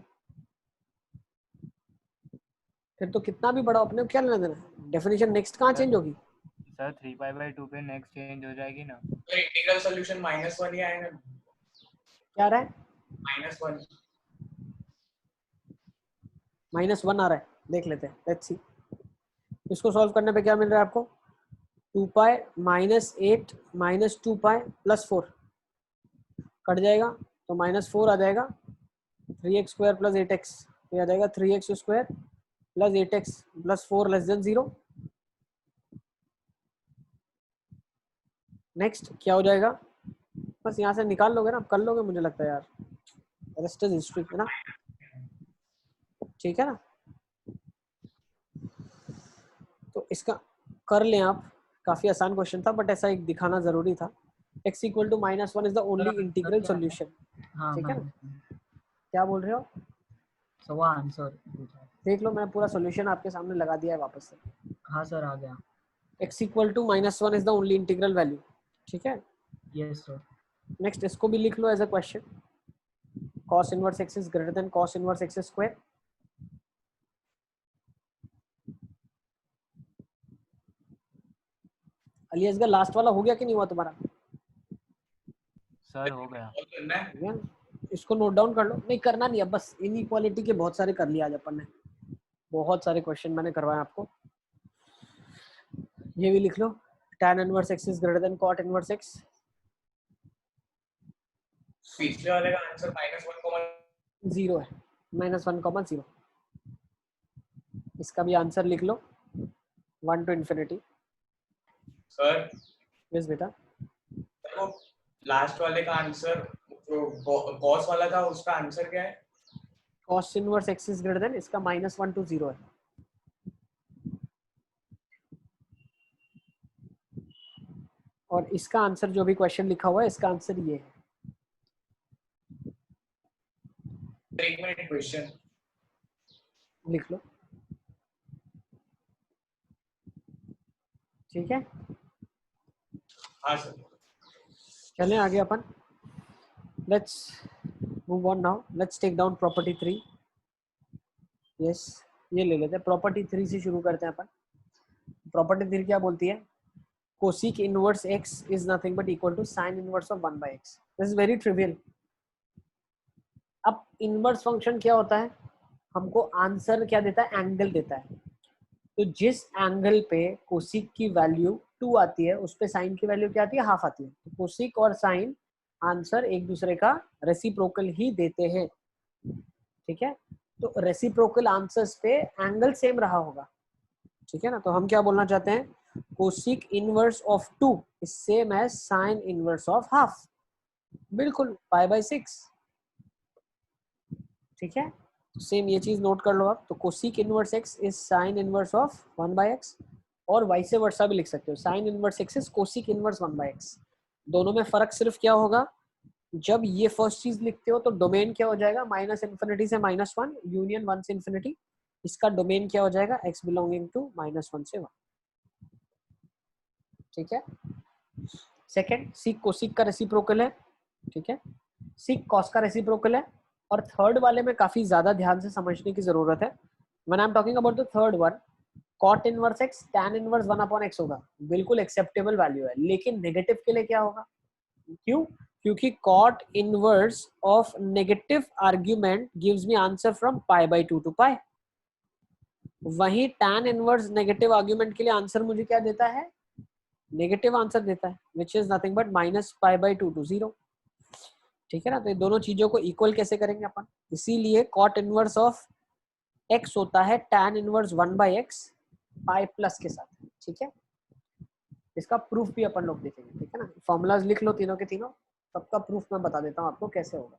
फिर तो कितना भी बड़ा हो, अपने को क्या लेना देना, डेफिनेशन नेक्स्ट कहाँ चेंज होगी? सर 3π/2 पे नेक्स्ट चेंज हो जाएगी ना। तो इंटीग्रल सॉल्यूशन -1 ही आएगा। क्या आ रहा है? -1 -1 आ रहा है, देख लेते हैं, लेट्स सी। इसको सॉल्व करने पे क्या मिल रहा है आपको? 2π -8 -2π +4 कट जाएगा तो -4 आ जाएगा, 3x² + 8x, ये आ जाएगा 3x² + 8x + 4 < 0। नेक्स्ट क्या हो जाएगा? बस यहाँ से निकाल लोगे ना, आप कर लोगे मुझे लगता है यार, रेस्ट इज हिस्ट्री, है ना? ठीक है ना? तो इसका कर लें आप, काफी आसान क्वेश्चन था बट ऐसा एक दिखाना जरूरी था। x = -1 is the only integral solution. हाँ ठीक है ना? मैंने क्या बोल रहे हो? सो वो आंसर पूछा। देख लो, मैं पूरा सॉल्यूशन आपके सामने लगा दिया है वापस से। हाँ सर आ गया। x = -1 is the only integral value. ठीक है, यस सर। नेक्स्ट इसको भी लिख लो as a question, cos inverse x is greater than cos inverse x²। अलियास का लास्ट वाला हो गया कि नहीं हुआ तुम्हारा? सर हो गया। करना है। हो गया ना? इसको नोट डाउन कर लो, नहीं करना नहीं है, बस इनइक्वालिटी के बहुत सारे कर लिया आज अपन ने, बहुत सारे क्वेश्चन मैंने करवाए आपको। ये भी लिख लो, tan inverse x is greater then cot inverse x। पिछले वाले का आंसर -1, 0 है, -1, 0। इसका भी आंसर लिख लो, 1 to infinity। सर यस बेटा। वो लास्ट वाले का आंसर जो कॉस वाला था उसका आंसर क्या है? cos inverse x is greater then, इसका -1 to 0 है। और इसका आंसर जो भी क्वेश्चन लिखा हुआ है, इसका आंसर ये है। एक मिनट, क्वेश्चन लिख लो, ठीक है? हाँ सर। चलें आगे अपन, let's move on now, let's take down property 3। Yes, ये ले लेते हैं, प्रॉपर्टी 3 से शुरू करते हैं अपन। प्रॉपर्टी 3 क्या बोलती है? cosec inverse x is nothing but equal to sin inverse of 1/x। This is very trivial. अब इनवर्स फंक्शन क्या होता है? हमको आंसर क्या देता है? एंगल देता है। तो जिस एंगल पे कोसिक की वैल्यू 2 आती है, उस पे साइन की वैल्यू क्या आती है? हाफ आती है। तो कोसिक और साइन आंसर एक दूसरे का रेसिप्रोकल ही देते हैं। ठीक है, तो रेसिप्रोकल आंसर्स पे एंगल सेम रहा होगा। ठीक है ना? तो हम क्या बोलना चाहते हैं? Cosec inverse of 2 is same as sine inverse of half. बिल्कुल, π/6। ठीक है, सेम ये चीज नोट कर लो आप। तो cosec inverse x is sine inverse of 1/x, और वाइस वर्सा भी लिख सकते हो, sign inverse x is cosec inverse 1/x। दोनों में फर्क सिर्फ क्या होगा? जब ये फर्स्ट चीज लिखते हो तो डोमेन क्या हो जाएगा? -∞ से -1 यूनियन 1 से इंफिनिटी। इसका डोमेन क्या हो जाएगा? x बिलोंगिंग टू -1 से 1। ठीक है, सेकंड, सीक कोसिक का रेसिप्रोकल है। ठीक है, सीक कॉस का रेसिप्रोकल है। और थर्ड वाले में काफी ज्यादा ध्यान से समझने की जरूरत है। When I am talking about the third one, cot inverse x tan inverse 1/x होगा, बिल्कुल एक्सेप्टेबल वैल्यू है। लेकिन नेगेटिव के लिए क्या होगा? क्यों? क्योंकि cot inverse of negative argument gives me answer from π/2 to π। वही tan इनवर्स नेगेटिव आर्ग्यूमेंट के लिए आंसर मुझे क्या देता है? नेगेटिव आंसर देता है, which is nothing but -π/2 to 0। ठीक है ना? तो ये दोनों चीजों को इक्वल कैसे करेंगे अपन? इसीलिए cot इनवर्स ऑफ x होता है tan inverse 1/x pi plus के साथ। ठीक है, इसका प्रूफ भी अपन लोग देखेंगे। ठीक है ना? फॉर्मूलाज लिख लो तीनों के तीनों, सबका प्रूफ मैं बता देता हूँ आपको कैसे होगा।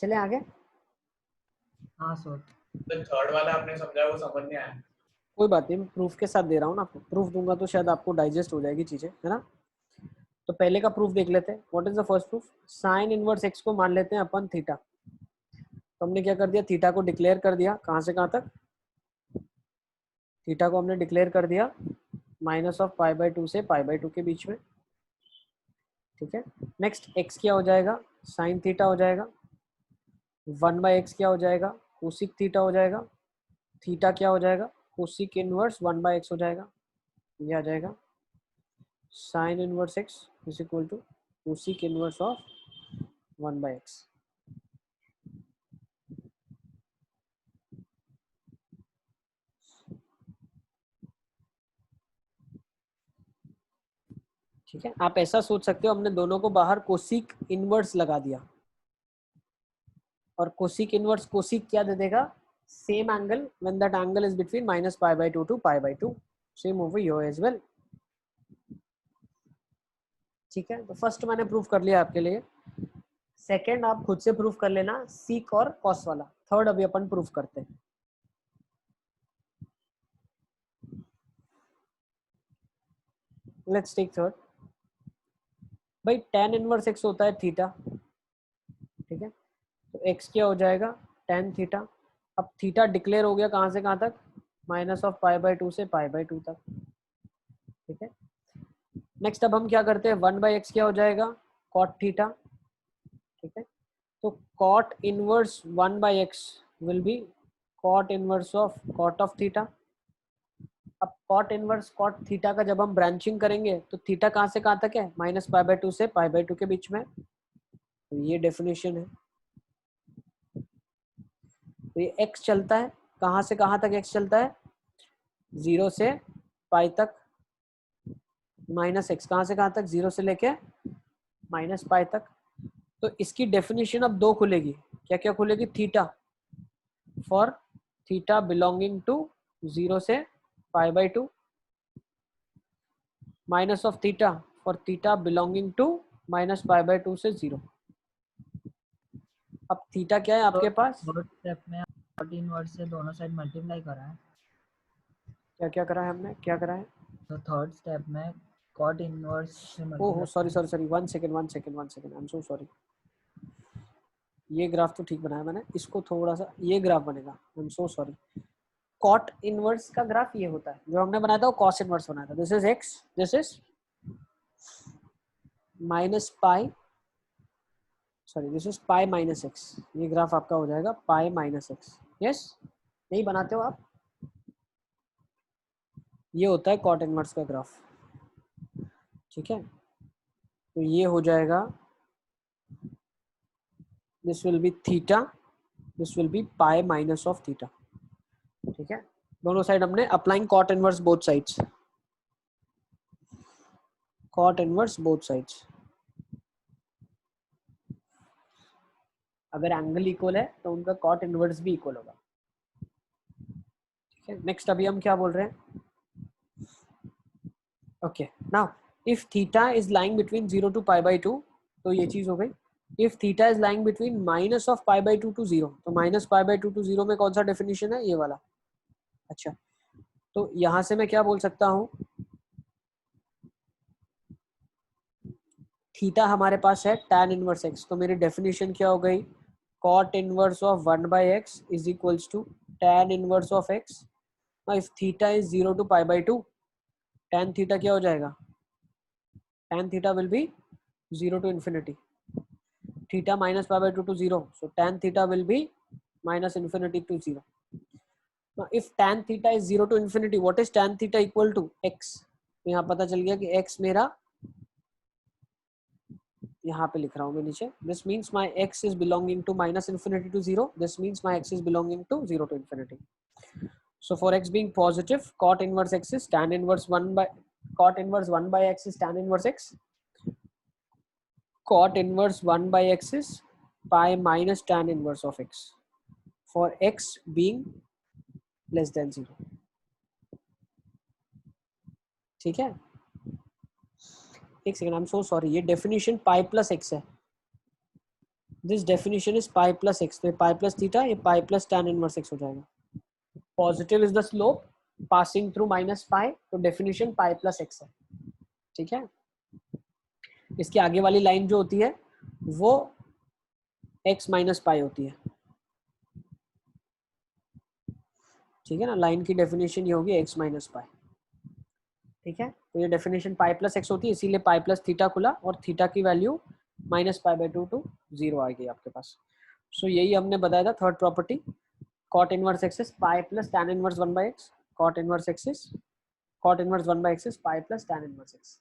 चले आगे। हाँ सर। तो थर्ड वाला आपने समझा वो समझ नहीं आया। कोई बात नहीं, मैं प्रूफ के साथ दे रहा हूँ ना आपको, प्रूफ दूंगा तो शायद आपको डाइजेस्ट हो जाएगी चीजें, है ना। तो पहले का प्रूफ देख लेते हैं। What is the first proof? Sign inverse x को मान लेते हैं अपन थीटा। तो हमने क्या कर दिया, थीटा को डिक्लेयर कर दिया, कहाँ से कहाँ तक, थीटा को हमने डिक्लेयर कर दिया माइनस ऑफ π/2 से π/2 के बीच में, ठीक है। नेक्स्ट एक्स क्या हो जाएगा, साइन थीटा हो जाएगा, 1/x क्या हो जाएगा, कोसिक थीटा हो जाएगा, थीटा क्या हो जाएगा, कोसिक इनवर्स 1/x हो जाएगा, ये आ जाएगा sine inverse x is equal to cosec inverse of 1/x। ठीक है, आप ऐसा सोच सकते हो, हमने दोनों को बाहर कोसिक इनवर्स लगा दिया, और कोसिक इनवर्स कोसिक क्या दे देगा, same angle when that angle is between -π/2 to π/2, same over here as well. ठीक है, तो फर्स्ट मैंने प्रूफ कर लिया आपके लिए। सेकंड आप खुद से प्रूफ कर लेना, सीक और कॉस वाला। थर्ड अभी अपन प्रूफ करते हैं। Let's take third. भाई tan इनवर्स x होता है थीटा, ठीक है। तो x क्या हो जाएगा, tan थीटा। अब थीटा डिक्लेयर हो गया कहाँ से कहाँ तक, -π/2 से π/2 तक, ठीक है। नेक्स्ट अब हम क्या करते हैं, 1/x क्या हो जाएगा, cot थीटा, ठीक है। तो cot inverse 1/x will be cot inverse of cot of theta. अब cot इनवर्स cot थीटा का जब हम ब्रांचिंग करेंगे तो थीटा कहाँ से कहाँ तक है, -π/2 से π/2 के बीच में, तो ये डेफिनेशन है। तो ये x चलता है, कहाँ से कहाँ तक x चलता है, 0 से पाई तक, -x कहाँ से कहाँ तक, 0 से लेके -π तक। तो इसकी डेफिनेशन अब दो खुलेगी, क्या क्या खुलेगी, theta for theta belonging to 0 से π/2, minus of theta for theta belonging to -π/2 से 0। अब थीटा क्या है आपके पास, थर्ड स्टेप में cot इनवर्स से दोनों साइड मल्टीप्लाई करा है। क्या क्या करा है हमने, क्या करा है, तो थर्ड स्टेप में cot इनवर्स से ओहो multiply. Sorry 1 second, I am so sorry. ये ग्राफ तो ठीक बनाया मैंने, इसको थोड़ा सा, ये ग्राफ बनेगा, I am so sorry. Cot inverse का ग्राफ ये होता है, जो हमने बनाया था वो कॉस इनवर्स बनाया था। This is x, this is -π, sorry this is π - x। ये ग्राफ आपका हो जाएगा π - x। यस, यही बनाते हो आप, ये होता है कॉट इनवर्स का ग्राफ, ठीक है। तो ये हो जाएगा, this will be theta, this will be π minus of theta, ठीक है। दोनों साइड हमने applying cot inverse both sides, cot inverse both sides. अगर एंगल इक्वल है तो उनका कॉट इनवर्स भी इक्वल होगा, ठीक है। नेक्स्ट अभी हम क्या बोल रहे हैं, okay now if theta is lying between 0 to π/2, तो ये चीज हो गई। If theta is lying between minus of π/2 to 0, तो -π/2 टू 0 में कौन सा डेफिनेशन है, ये वाला। अच्छा, तो यहां से मैं क्या बोल सकता हूं, थीटा हमारे पास है tan इनवर्स x, तो मेरी डेफिनेशन क्या हो गई, cot inverse of 1/x is equals to tan inverse of x। If theta is 0 to π/2, tan theta क्या हो जाएगा, tan theta will be 0 to infinity, theta -π/2 to 0, so tan theta will be -infinity to 0. Now if tan theta is 0 to infinity, what is tan theta equal to, x। तो यहाँ पता चल गया कि x मेरा, यहाँ पे लिख रहा हूँ मैं नीचे, this means my x is belonging to -infinity to 0, this means my x is belonging to 0 to infinity. So for x being positive, cot inverse x is tan inverse 1/x is tan inverse x, cot inverse 1/x is π minus tan inverse of x for x being less than 0, ठीक है। एक second, I am so sorry, ये definition pi plus x है, this definition is pi plus x, तो ये pi plus theta, ये पाई plus tan inverse x हो जाएगा. Positive is the slope passing through minus pi, तो डेफिनेशन पाई प्लस एक्स है. ठीक है, इसके आगे वाली लाइन जो होती है वो x माइनस पाई होती है. ठीक है ना, लाइन की डेफिनेशन ये होगी x माइनस पाई. ठीक है, तो ये डेफिनेशन पाई प्लस एक्स होती है, इसीलिए पाई प्लस थीटा खुला और थीटा की value minus pi by 2 to 0 आ गई आपके पास. सो यही हमने बताया था third property. Cot inverse x is pi plus tan inverse 1 by x. Cot inverse x is cot inverse 1 by x is pi plus tan inverse x.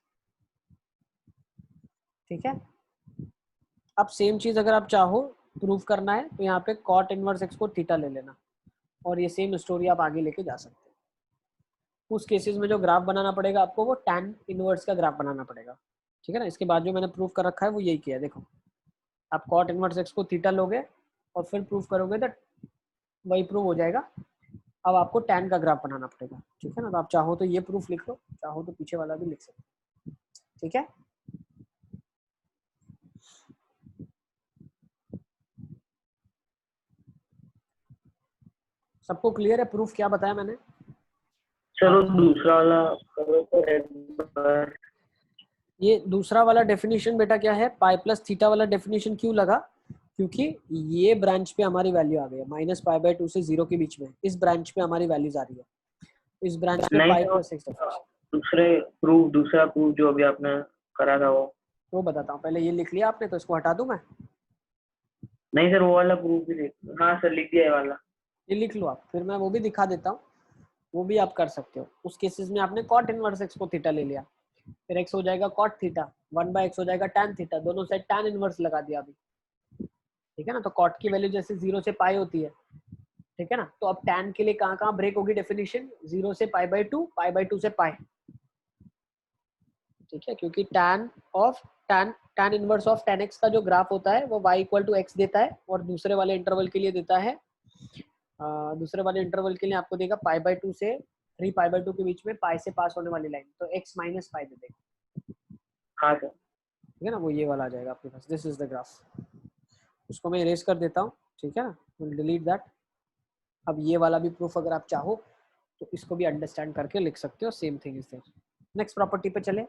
ठीक है, अब सेम चीज अगर आप चाहो प्रूव करना है तो यहाँ पे कॉट इनवर्स एक्स को थीटा ले लेना और ये सेम स्टोरी आप आगे लेके जा सकते हैं. उस केसेस में जो ग्राफ बनाना पड़ेगा आपको वो tan इनवर्स का ग्राफ बनाना पड़ेगा. ठीक है ना, इसके बाद जो मैंने प्रूव कर रखा है वो यही किया है. देखो, आप कॉट इनवर्स एक्स को थीटा लोगे और फिर प्रूव करोगे तो वही प्रूव हो जाएगा. अब आपको tan का ग्राफ बनाना पड़ेगा. ठीक है ना, तो आप चाहो तो ये प्रूफ लिख लो, चाहो तो पीछे वाला भी लिख सकते हो. ठीक है, सबको क्लियर है प्रूफ क्या बताया मैंने? चलो दूसरा वाला करो तो एक बार. ये दूसरा वाला डेफिनेशन बेटा क्या है, पाई प्लस थीटा वाला डेफिनेशन क्यों लगा? क्योंकि ये ब्रांच पे हमारी वैल्यू आ गई है माइनस पाई बाई 2 से 0 के बीच में. इस ब्रांच पे हमारी वैल्यूज आ रही है, इस ब्रांच पे नहीं पाई तो प्लस एक्स. दूसरा प्रूफ जो अभी आपने करा था वो बताता हूँ. पहले ये लिख लिया आपने तो इसको हटा दूं मैं? नहीं सर, वो वाला प्रूफ भी लिख. हाँ सर, लिख दिया ये वाला. ये लिख लो आप, फिर मैं वो भी दिखा देता हूँ, वो भी आप कर सकते हो. उस केसेस में आपने कॉट इनवर्स एक्स को थीटा ले लिया, फिर एक्स हो जाएगा कॉट थीटा, 1 बाय एक्स हो जाएगा tan थीटा, दोनों साइड tan इनवर्स लगा दिया अभी. ठीक है ना, तो कॉट की वैल्यू जैसे 0 से पाई होती है. ठीक है ना, तो अब tan के लिए कहाँ कहाँ ब्रेक होगी डेफिनेशन? 0 से पाई बाई 2, पाई बाई 2 से पाई. ठीक है, क्योंकि tan inverse of tan x का जो ग्राफ होता है वो y इक्वल टू x देता है और दूसरे वाले इंटरवल के लिए देता है दूसरे वाले इंटरवल के लिए आपको देगा पाई बाई 2 से 3 पाई बाई 2 के बीच में पाई से पास होने वाली लाइन, तो x माइनस पाई दे देगा. हाँ सर. ठीक है ना, वो ये वाला आ जाएगा आपके पास. This is the graph. उसको मैं इरेज कर देता हूँ. ठीक है ना, विल डिलीट दैट. अब ये वाला भी प्रूफ अगर आप चाहो तो इसको भी अंडरस्टैंड करके लिख सकते हो. Same thing is there. Next property पे चले,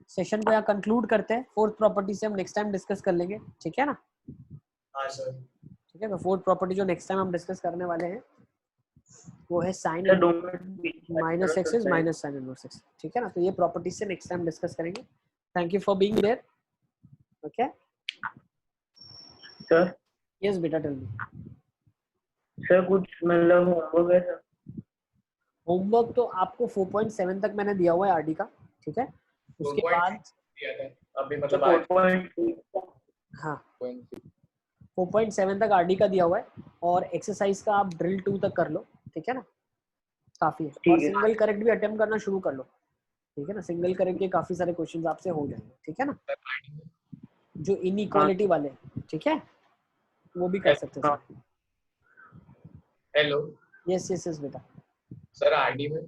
सेशन को यहाँ कंक्लूड करते हैं. फोर्थ प्रॉपर्टी से हम नेक्स्ट टाइम डिस्कस कर लेंगे. ठीक है ना? हाँ सर. ठीक है, तो फोर्थ प्रॉपर्टी जो नेक्स्ट टाइम हम डिस्कस करने वाले हैं वो है sine minus x is minus sine inverse x. ठीक है ना, तो ये प्रॉपर्टी से नेक्स्ट टाइम डिस्कस करेंगे. Thank you for being there. Okay sir. Yes बेटा, टेल मी. सर कुछ मतलब होमवर्क है सर? होमवर्क तो आपको 4.7 तक मैंने दिया हुआ है आरडी का. ठीक है, उसके बाद अभी मतलब आज हाँ 4.7 तक आरडी का दिया हुआ है और एक्सरसाइज का आप ड्रिल 2 तक कर लो. ठीक है ना, काफी है. और सिंगल करेक्ट भी अटेम्प्ट करना शुरू कर लो. ठीक है ना, सिंगल करेक्ट के काफी सारे क्वेश्चंस आपसे हो जाएंगे. ठीक है ना, जो इनइक्वालिटी वाले. ठीक है, वो भी कर सकते हो. हेलो. यस यस यस बेटा. सर आरडी में